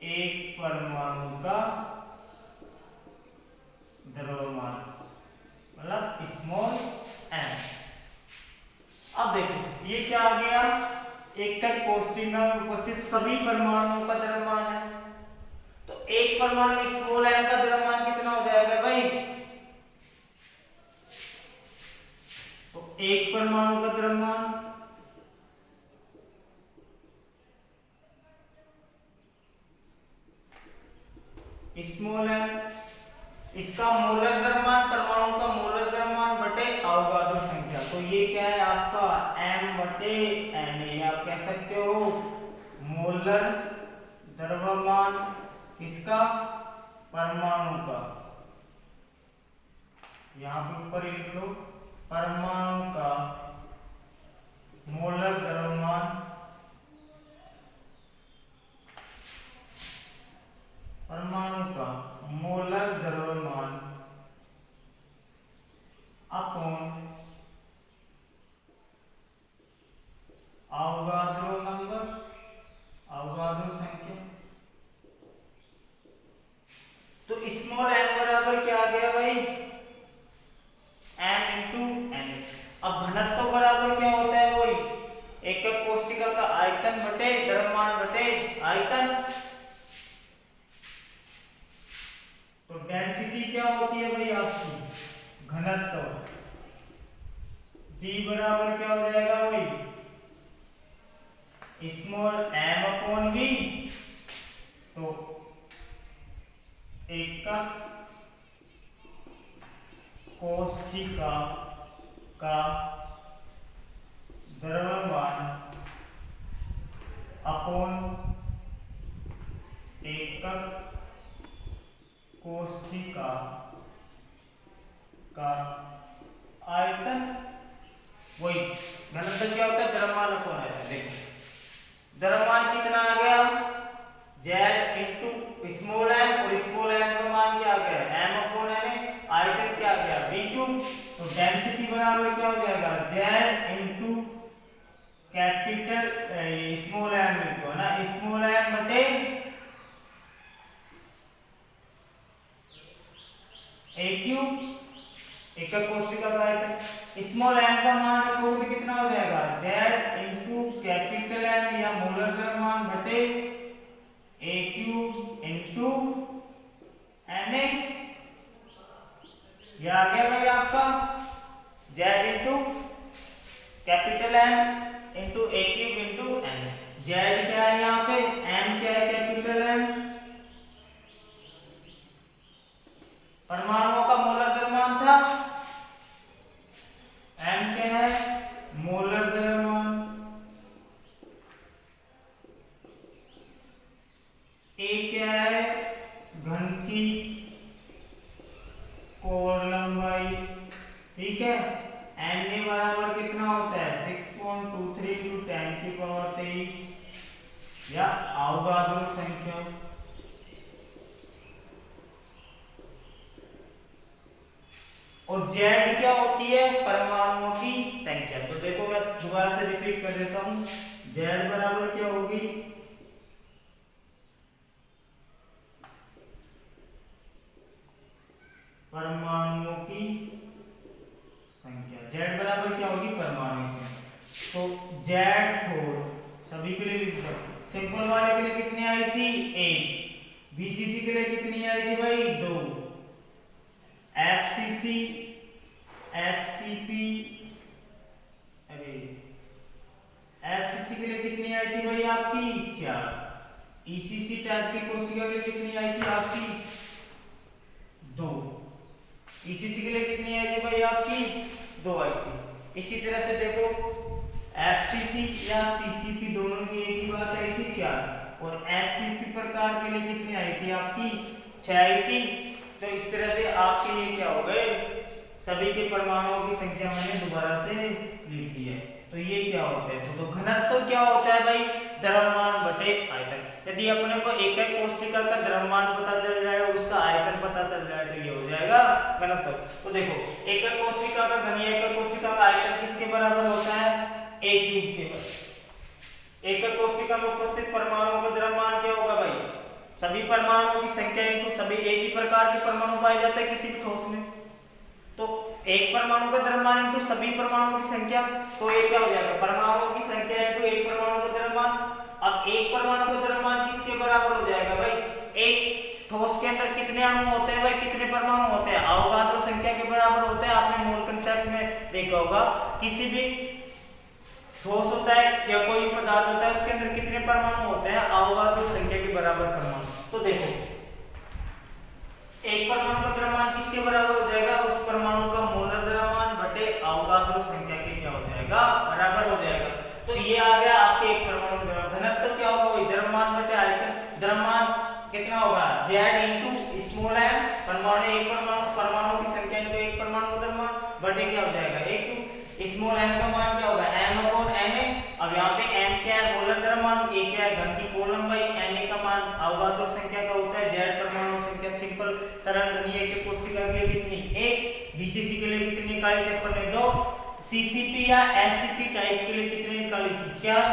एक परमाणु का द्रव्यमान, मतलब स्मॉल m। अब देखो ये क्या आ गया? एकक कोष्टिका में उपस्थित सभी परमाणुओं का द्रव्यमान है। तो एक परमाणु स्मॉल m का द्रव्यमान कितना हो जाएगा भाई? तो एक परमाणु का द्रव्यमान स्मॉल m, इसका मोलर द्रव्यमान, परमाणु का मोलर द्रव्यमान बटे अवगाद्रो संख्या। तो ये क्या है आपका? m बटे n। आप कह सकते हो मोलर द्रव्यमान किसका? परमाणु का। यहां पे ऊपर लिख लो परमाणु का मोलर द्रव्यमान अपॉन अवगाद्रो नंबर, अवगाद्रो संख्या। तो स्मॉल m बराबर क्या आ गया भाई? m into n। अब घनत्व बराबर क्या होता है भाई? एकक कोष्टिका का आयतन बटे द्रव्यमान बटे आयतन। तो डेंसिटी क्या होती है भाई आपकी? घनत्व। D बराबर क्या हो जाएगा भाई? Small m upon v। तो एकक कोष्टिका का द्रव्यमान अपॉन एकक कोष्टिका का आयतन। वही घनत्व क्या होता है? द्रव्यमान अपॉन आयतन। देखो द्रव्यमान कितना आ गया? Z इंटू स्मॉल m, और स्मॉल m का मान क्या आ गया? m upon n। आयतन क्या आ गया? v cube. तो डेंसिटी बराबर क्या हो जाएगा? Z into capital small m लिखो ना, स्मॉल m बटे a क्यूब। एकक कोष्टिका का आयतन। स्मॉल m का मान रखोगे तो कितना हो जाएगा? Z इंटू कैपिटल M या मोलर द्रव्यमान बटे a क्यूब इंटू Na। यह आ गया भाई आपका Z into capital M into a cube into n। Z क्या है यहाँ पे? M क्या है? कैपिटल M या अवगाद्रो संख्या। और जेड क्या होती है? परमाणुओं की संख्या। तो देखो मैं दोबारा से रिपीट कर देता हूं, जेड बराबर क्या होगी? परमाणुओं की संख्या। जेड बराबर क्या होगी? परमाणु की संख्या। तो जेड फोर सभी के लिए लिख दो। सिंपल वाले के लिए कितनी आई थी? 1। बीसीसी के लिए कितनी आई थी भाई? 2। एफसीसी, एचसीपी, अरे एफसीसी के लिए कितनी आई थी भाई आपकी? 4। ईसीसी टाइप की कोशिका के लिए कितनी आई थी आपकी? 2। ईसीसी के लिए कितनी आई थी भाई आपकी? 2 आई थी। इसी तरह से देखो एफसीसी या सीसीपी दोनों की एक ही बात आई थी, 4। और एचसीपी प्रकार के लिए कितनी आई थी आपकी? 6 आई थी। तो इस तरह से आपके ये क्या हो गए? सभी के परमाणुओं की संख्या मैंने दोबारा से लिख दी है। तो ये क्या होता है? तो घनत्व तो क्या होता है भाई? द्रव्यमान बटे आयतन। यदि अपने को एक एक कोशिका का द्रव्यमान पता चल जाए और उसका आयतन पता चल जाए तो ये हो जाएगा घनत्व। तो देखो एक एक कोशिका का घन, एक एक कोशिका का आयतन किसके बराबर होता है? एक क्यूब के बराबर। एक एक कोशिका में उपस्थित परमाणुओं का द्रव्यमान क्या होगा भाई? सभी परमाणुओं की संख्या इनटू सभी एक ही प्रकार के परमाणु पाए जाते हैं किसी भी ठोस में। तो एक परमाणु का द्रव्यमान इनटू सभी परमाणुओं की संख्या, तो ये क्या हो जाएगा? परमाणुओं की संख्या इनटू एक परमाणु का द्रव्यमान। अब एक परमाणु का द्रव्यमान किसके बराबर हो जाएगा भाई? एक ठोस के अंदर कितने अणु होते हैं भाई? कितने परमाणु होते हैं? अवगाद्रो संख्या के बराबर होते हैं। आपने मोल कंसेप्ट में देखा होगा, किसी भी ठोस होता है या कोई पदार्थ होता है उसके अंदर कितने परमाणु होते हैं? अवगाद्रो संख्या के बराबर परमाणु। तो देखो एक परमाणु का द्रव्यमान किसके बराबर हो जाएगा? उस परमाणु का मोलर द्रव्यमान बटे अवगाद्रो संख्या के क्या हो जाएगा? बराबर हो जाएगा। तो ये आ गया आपके एक परमाणु का द्रव्यमान। घनत्व क्या होगा? द्रव्यमान बटे आयतन। द्रव्यमान कितना होगा? Z इनटू स्मॉल m, परमाणु एक परमाणु की संख्या इनटू एक परमाणु का द्रव्यमान बटे क्या हो जाएगा? एक क्यूब। स्मॉल m का मान क्या होगा? m/ma। अब यहाँ पे m क्या है? मोलर द्रव्यमान। a क्या है? घन की कोण लंबाई। na का मान अवगाद्रो संख्या का होता है। Z परमाणु संख्या सिंपल सरल घनीय के कोशिका के लिए कितनी? 1। बीसीसी के लिए कितनी निकाली थी अपन ने? 2। सीसीपी या एससीपी टाइप के लिए कितनी निकाली थी? 4।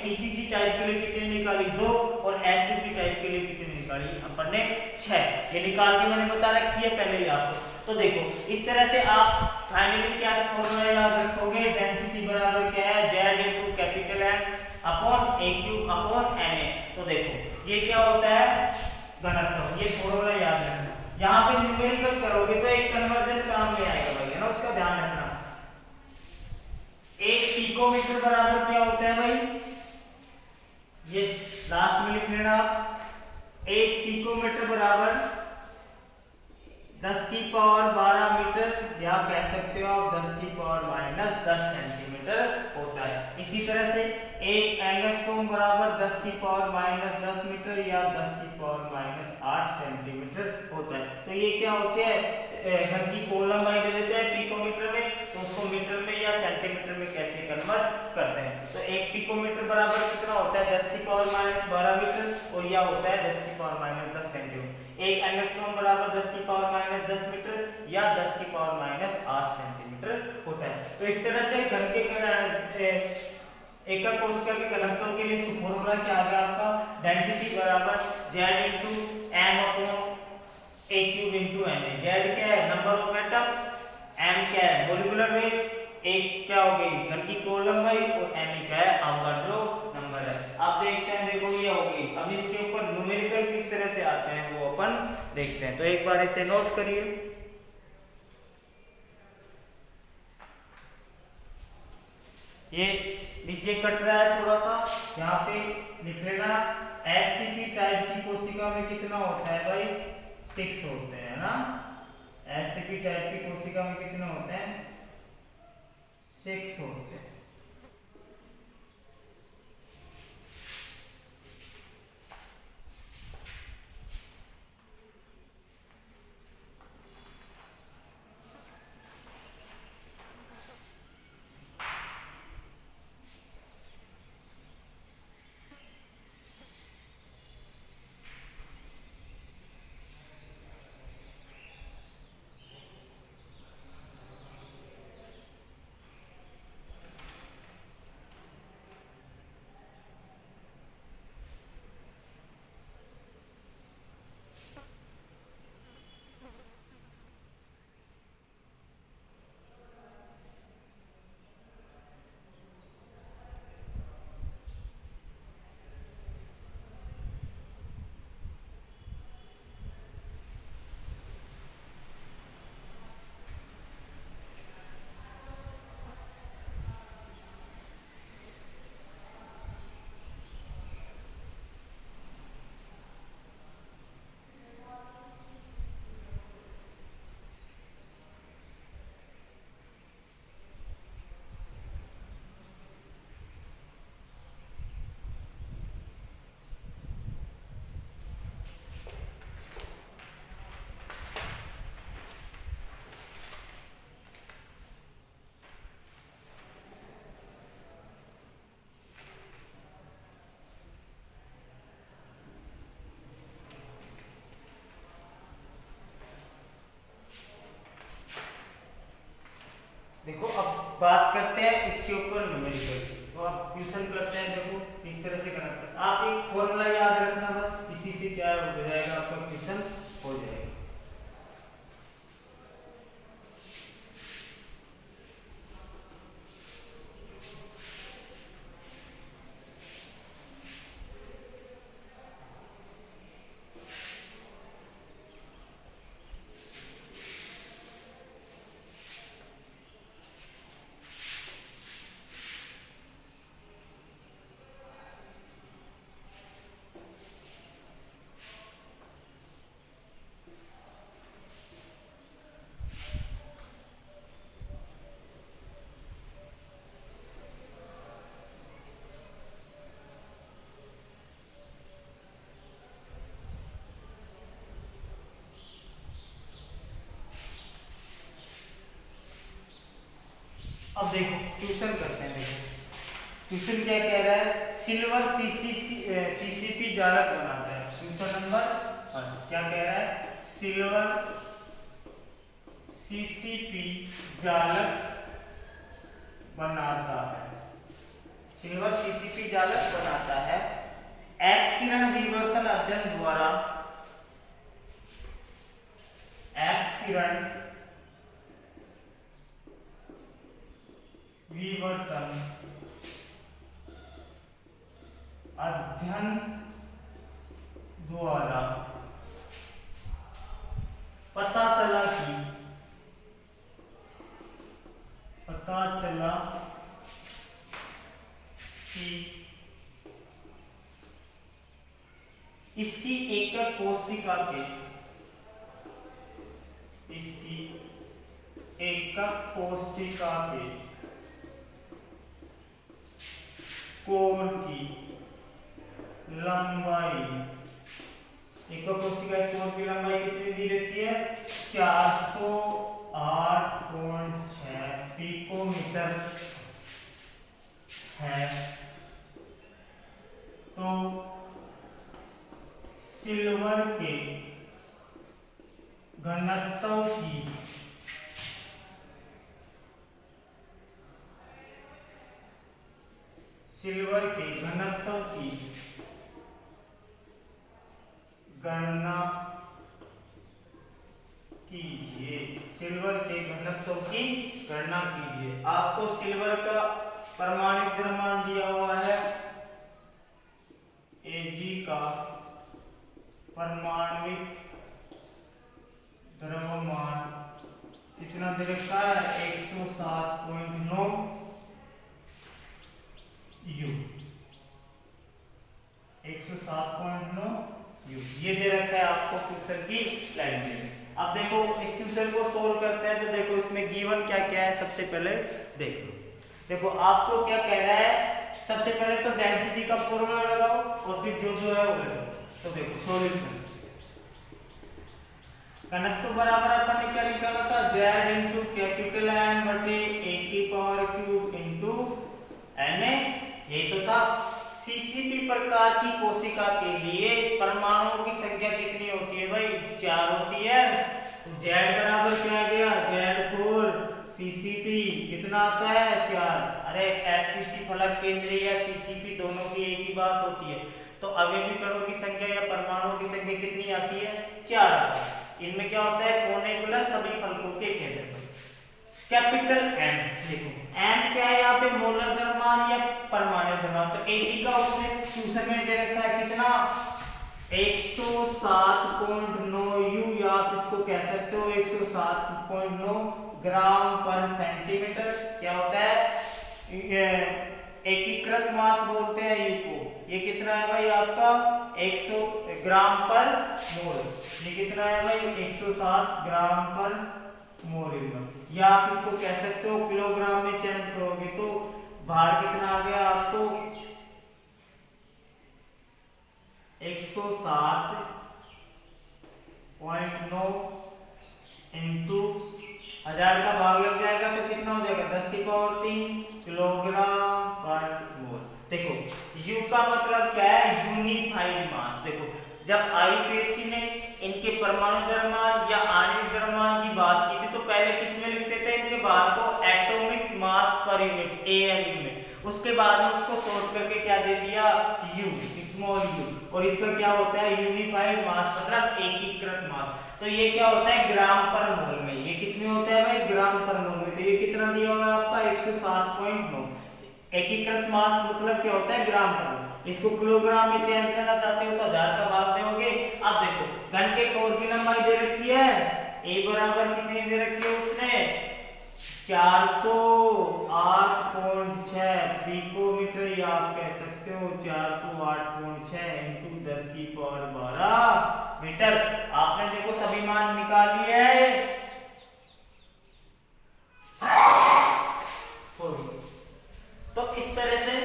ईसीसी टाइप के लिए कितनी निकाली? 2। और एससीपी टाइप के लिए कितनी निकाली अपन ने? 6। ये निकाल के मैंने बता रखी है पहले ही आपको। तो देखो इस तरह से आप फाइनली क्या फॉर्मूला याद रखोगे? डेंसिटी बराबर क्या है? Z into capital M upon a cube upon na। तो देखो ये क्या होता है? घनत्व। ये फॉर्मूला याद रखना। यहाँ पे न्यूमेरिकल करोगे तो एक कन्वर्जन काम में आएगा भाई, है ना, उसका ध्यान रखना। एक पिकोमीटर बराबर क्या होता है भाई? ये लास्ट में लिख लेना आप। एक पिकोमीटर बराबर 10 की पावर 12 मीटर, या कह सकते हो आप 10 की पावर माइनस 10 सेंटीमीटर होता है। इसी तरह से एक एंगस्ट्रोम बराबर 10 की पावर माइनस 10 मीटर या 10 की पावर माइनस 8 सेंटीमीटर होता है। तो ये क्या होते हैं? घन की कोण लंबाई दे देते हैं पिकोमीटर में, तो उसको मीटर में या सेंटीमीटर में कैसे कन्वर्ट करते हैं। तो एक पिकोमीटर बराबर कितना होता है? 10 की पावर माइनस 12 मीटर, और यह होता है 10 की पावर माइनस 10 सेंटीमीटर। एक एंगस्ट्रोम बराबर 10 की पावर माइनस 10 मीटर या 10 की पावर माइनस 8 सेंटीमीटर होता है। तो इस तरह से घन के एकक कोशिका के घनत्व के लिए फॉर्मूला क्या आ गया आपका? डेंसिटी बराबर Z into m upon a cube into na। Z क्या है? Number of atom. m क्या है? Molecular weight. एक क्या हो गई? घन की कोण लंबाई। और na क्या है? अवगाड्रो नंबर है। आप देखते हैं, देखो ये हो गई। अब इसके ऊपर न्यूमेरिकल किस तरह से आते हैं वो अपन देखते हैं। तो एक बार इसे नोट करिए। ये नीचे कट रहा है थोड़ा सा, यहाँ पे लिख लेना। एससीपी टाइप की कोशिका में कितना होता है भाई? 6 होते हैं ना। एससीपी टाइप की कोशिका में कितने होते हैं? 6 होते हैं। करते हैं इसके ऊपर न्यूमेरिकल। तो आप ट्यूशन करते हैं, देखो इस तरह से करना है। आप एक फॉर्मूला याद रखना, बस इसी से क्या हो जाएगा, आपका ट्यूशन हो जाएगा। अब देखो ट्यूशन करते हैं। देखो ट्यूशन क्या कह रहा है, सिल्वर सीसीपी जालक बनाता है। ट्यूशन नंबर क्या कह रहा है, सिल्वर सीसीपी जालक बनाता है। सिल्वर सीसीपी जालक बनाता है। एक्स किरण विवर्तन अध्ययन द्वारा, एक्स किरण विवर्तन अध्ययन द्वारा पता चला कि इसकी एकक कोशिका के कोर की लंबाई, एकक कोशिका के कोर की लंबाई कितनी दी रहती है, 408.6 पिकोमीटर है। तो सिल्वर के घनत्व की गणना कीजिए। सिल्वर के घनत्व की गणना कीजिए। आपको सिल्वर का परमाणु द्रव्यमान दिया हुआ है, Ag का परमाणविक द्रव्यमान कितना दे रखा है, 107.9 U, 107.9 U ये दे रखा है आपको क्वेश्चन की लाइन में। अब देखो इस क्वेश्चन को सोल्व करते हैं। तो देखो इसमें गिवन क्या क्या है, सबसे पहले देखो आपको क्या कह रहा है, सबसे पहले तो डेंसिटी का फॉर्मूला लगाओ और फिर जो है वो लगाओ। तो देखो सॉल्यूशन, घनत्व बराबर अपन ने क्या निकाला था, Z इंटू कैपिटल M बटे A की पावर क्यूब इंटू Na, यही तो था। सीसीपी प्रकार की कोशिका के लिए परमाणुओं की संख्या कितनी होती है भाई, 4 होती है। तो Z बराबर क्या आ गया, Z4 सीसीपी कितना आता है, 4। अरे एफसीसी फलक केंद्रीय या सीसीपी दोनों की एक ही बात होती है। तो अवयवी कणों की संख्या या परमाणुओं की संख्या कितनी आती है, 4। इनमें क्या होता है, कोने प्लस सभी फलकों के केंद्र पर। कैपिटल M, देखो M क्या है यहाँ पे, मोलर द्रव्यमान या परमाणु द्रव्यमान। तो Ag का उसने क्वेश्चन में दे रखा है कितना, 107.9 U, या आप इसको कह सकते हो 107.9 ग्राम पर सेंटीमीटर। क्या होता है, एकीकृत मास बोलते हैं U को। ये कितना है भाई आपका, 100 ग्राम पर मोल। ये कितना है भाई, 107 ग्राम पर मोल। या आप इसको कह सकते हो किलोग्राम में चेंज करोगे तो भार कितना आ गया आपको, 107.9 इंटू 1000 का भाग लग जाएगा तो कितना हो जाएगा, 10 की पावर 3 किलोग्राम पर मोल। देखो U का मतलब क्या है, यूनिफाइड मास। देखो जब आईपीएससी ने इनके परमाणु द्रव्यमान या आणविक द्रव्यमान की बात की थी तो पहले किस में लिखते थे, इनके भार को एटॉमिक मास पर पर यूनिट, एएम यूनिट। उसके बाद में उसको शॉर्ट करके क्या दे दिया, यू, स्मॉल यू। और इसका क्या होता है, यूनिफाइड मास मतलब एकीकृत मास। तो ये क्या होता है ग्राम पर मोल में, ये किसमें होता है भाई, ग्राम पर मोल में। तो ये कितना दिया हुआ है आपका 107.9। एकीकृत मास मतलब क्या होता है ग्राम पर मोल। इसको किलोग्राम में चेंज करना चाहते हो तो 1000 का भाग दोगे। अब देखो घन के कोर की लंबाई दे रखी है, ए बराबर कितनी दे रखी है उसने 408.6 पिकोमीटर, या आप कह सकते हो 408.6 इंटू 10 की पावर 12 मीटर। आपने देखो सभी मान निकाल लिए है, सॉरी। तो इस तरह से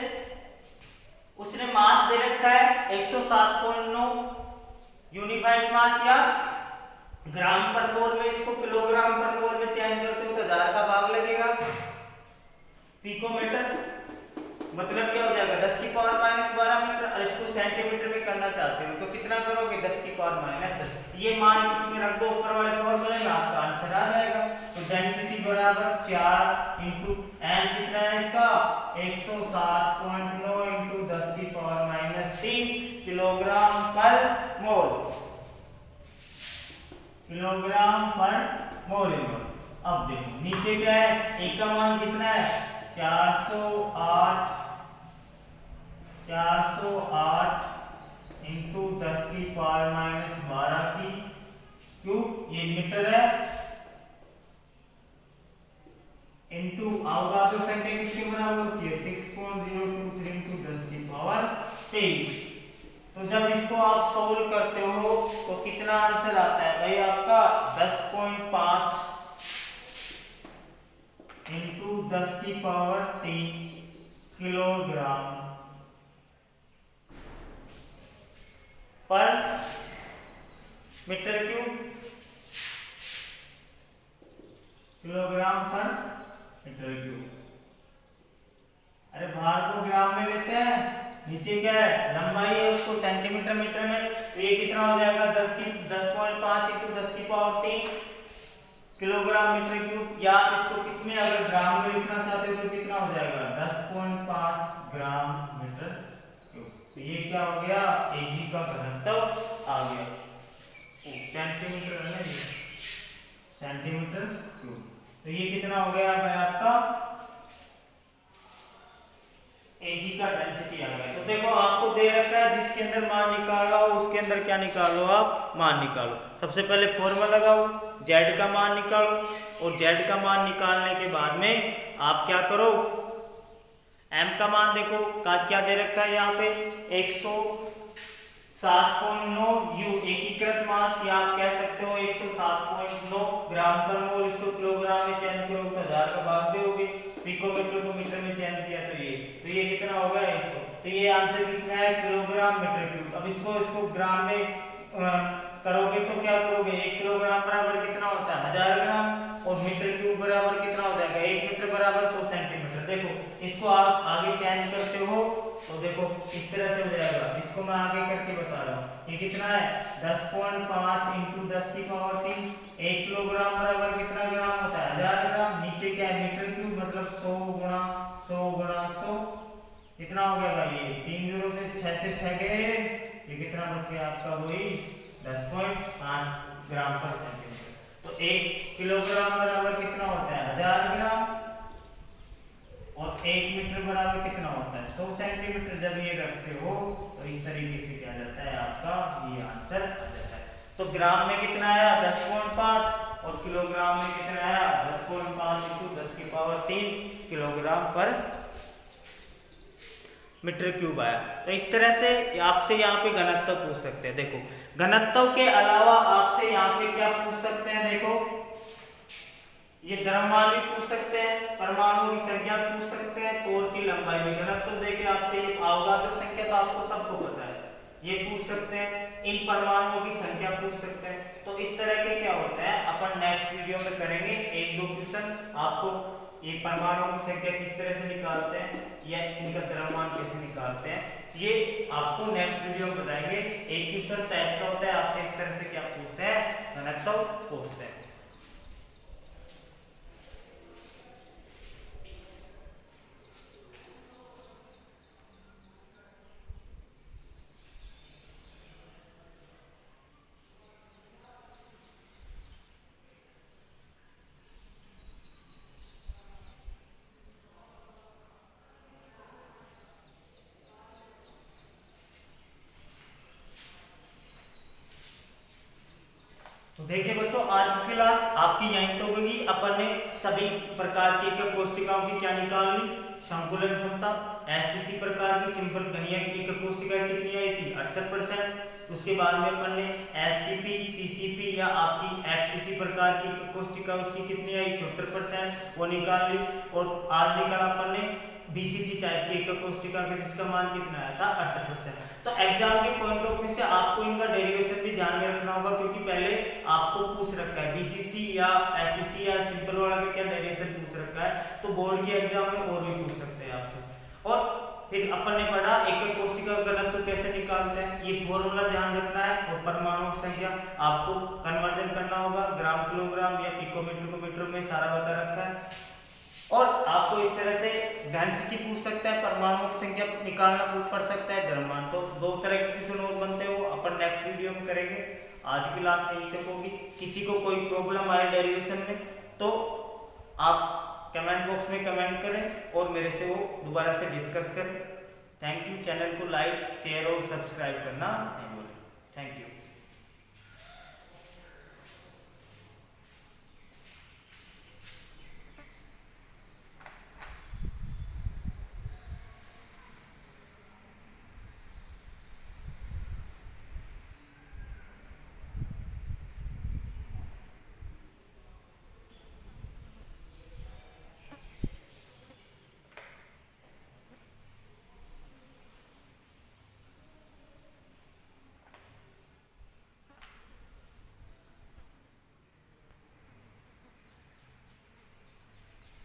उसने मास दे रखा है 107.9 यूनिफाइड मास या ग्राम पर मोल में, इसको किलोग्राम पर मोल में चेंज करते हो तो 1000 का भाग लगेगा। पिकोमीटर मतलब क्या हो जाएगा 10 की पावर -12 मीटर। और इसको सेंटीमीटर में करना चाहते हो तो कितना करोगे 10 की पावर -10। ये मान इसमें रख दो ऊपर वाले फॉर्मूले में, आपका आंसर आ जाएगा। तो डेंसिटी बराबर 4 इंटू एम कितना है इसका 107.9 इंटू 10 की पावर -3 किलोग्राम पर मोल, किलोग्राम पर मोल इनवर्स। अब देखो नीचे क्या है, एक का मान कितना है 408 इंटू 10 की पावर -12 की क्यूब, ये मीटर है, इंटू आओगा तो सेंटीमीटर के बराबर होती है 6.023 इंटू 10 की पावर 23। तो जब इसको आप सोल्व करते हो तो कितना आंसर आता है भाई आपका 10.5 इंटू 10 की पावर 3 किलोग्राम पर मीटर क्यूब, किलोग्राम पर मीटर क्यूब। अरे भार को ग्राम में लेते हैं, नीचे क्या है लंबाई है उसको सेंटीमीटर मीटर में, तो ये कितना हो जाएगा 10.5 इंटू 10 की पावर 3 किलोग्राम मीटर क्यूब। या इसको किसमें अगर ग्राम में लिखना चाहते हो तो कितना हो जाएगा 10.5 ग्राम मीटर क्यूब। तो ये क्या हो गया एजी का घनत्व आ गया, सेंटीमीटर है ना, सेंटीमीटर क्यूब। तो ये कितना हो गया भाई आपका एजी का डेंसिटी आ गया। तो देखो आपको दे रखा है जिसके अंदर मान निकालना हो उसके अंदर क्या निकालो, आप मान निकालो। सबसे पहले फॉर्मूला लगाओ, जेड का मान निकालो, और जेड का मान निकालने के बाद में आप क्या करो, एम का मान देखो क्या दे रखा है यहाँ पे 107.9 यू एकीकृत मास, या आप कह सकते हो 107.9 ग्राम पर मोल। इसको किलोग्राम में चेंज करो तो 1000 का भाग दोगे, पिकोमीटर को मीटर में चेंज किया तो ये कितना होगा इसको, तो ये आंसर किसमें है किलोग्राम मीटर क्यूब। अब इसको ग्राम में करोगे तो क्या करोगे, 1 किलोग्राम बराबर कितना होता है 1000 ग्राम, और मीटर क्यूब बराबर कितना हो जाएगा 1 मीटर बराबर 100 सेंटीमीटर। देखो इसको आप आगे चेंज करते हो तो देखो इस तरह से हो जाएगा, इसको मैं आगे करके बता रहा हूँ। ये कितना है 10.5 इंटू 10 की पावर 3, 1 किलोग्राम बराबर कितना ग्राम होता है 1000 ग्राम। नीचे क्या है मीटर क्यूब मतलब 100 गुणा 100 गुणा 100, कितना हो गया भाई ये 3 0 से 6 से 6 गए, ये कितना बच गया आपका वही 10.5 ग्राम पर सेंटीमीटर। तो 1 किलोग्राम बराबर कितना होता है 1000 ग्राम, और 1 मीटर बराबर कितना होता है 100 सेंटीमीटर। जब ये रखते हो तो इस तरीके से क्या जाता है आपका ये आंसर आ जाता है। तो ग्राम में कितना आया 10.5 और किलोग्राम में कितना आया 10.5 इंटू 10 की पावर 3 किलोग्राम पर मीटर क्यूब आया। तो इस तरह से आपसे यहाँ पे घनत्व पूछ सकते हैं। देखो घनत्व के अलावा आपसे यहाँ पे क्या पूछ सकते हैं, देखो ये द्रव्यमान भी पूछ सकते हैं, परमाणुओं की संख्या पूछ सकते हैं, कोर की लंबाई भी। घनत्व देके आपसे अवगाद्रो संख्या तो आपको सबको पता है, ये पूछ सकते हैं, इन परमाणुओं की संख्या पूछ सकते हैं। तो इस तरह के क्या होता है अपन नेक्स्ट वीडियो में करेंगे 1-2 क्वेश्चन, आपको ये परमाणुओं की संख्या किस तरह से निकालते हैं या इनका द्रव्यमान कैसे निकालते हैं, ये आपको नेक्स्ट वीडियो में बताएंगे। एक क्वेश्चन टाइप का होता है, आपसे इस तरह से क्या पूछते हैं घनत्व पूछते हैं। देखिए बच्चों, आज की क्लास आपकी यहीं तो होगी। अपन ने सभी प्रकार की एकक कोष्टिकाओं की क्या निकाल ली, संकुलन क्षमता। एससीसी प्रकार की सिंपल घनीय एकक कोष्टिका कितनी आई थी, 68%। उसके बाद में अपन ने एससीपी, सीसीपी या आपकी एफसीसी प्रकार की एकक कोष्टिका उसकी कितनी आई, 74%, वो निकाल ली। और आज निकाला अपन ने बीसीसी टाइप की एकक कोष्टिका का, जिसका मान कितना आया था, 68%। तो एग्जाम के पॉइंट ऑफ व्यू से आपको इनका डेरिवेशन भी ध्यान में रखना होगा, क्योंकि पहले आपको पूछ रखा है बीसीसी या एफसीसी या सिंपल वाला का क्या डेरिवेशन पूछ रखा है, तो बोर्ड के एग्जाम में और भी पूछ सकते हैं आपसे। और फिर अपन ने पढ़ा एकक कोष्टिका का घनत्व कैसे निकालते हैं, ये फॉर्मूला ध्यान रखना है। और परमाणु संख्या आपको कन्वर्जन करना होगा, ग्राम किलोग्राम या पिकोमीटर को मीटर में सारा बता रखा है। और आपको इस तरह से डेंसिटी पूछ सकता है, परमाणुओं की संख्या निकालना पड़ सकता है, द्रव्यमान। तो दो तरह के क्वेश्चन और बनते हैं, वो अपन नेक्स्ट वीडियो में करेंगे। आज की क्लास यहीं तक होगी। किसी को कोई प्रॉब्लम आए डेरिवेशन में तो आप कमेंट बॉक्स में कमेंट करें और मेरे से वो दोबारा से डिस्कस करें। Thank you. चैनल को लाइक, शेयर और सब्सक्राइब करना नहीं भूलें।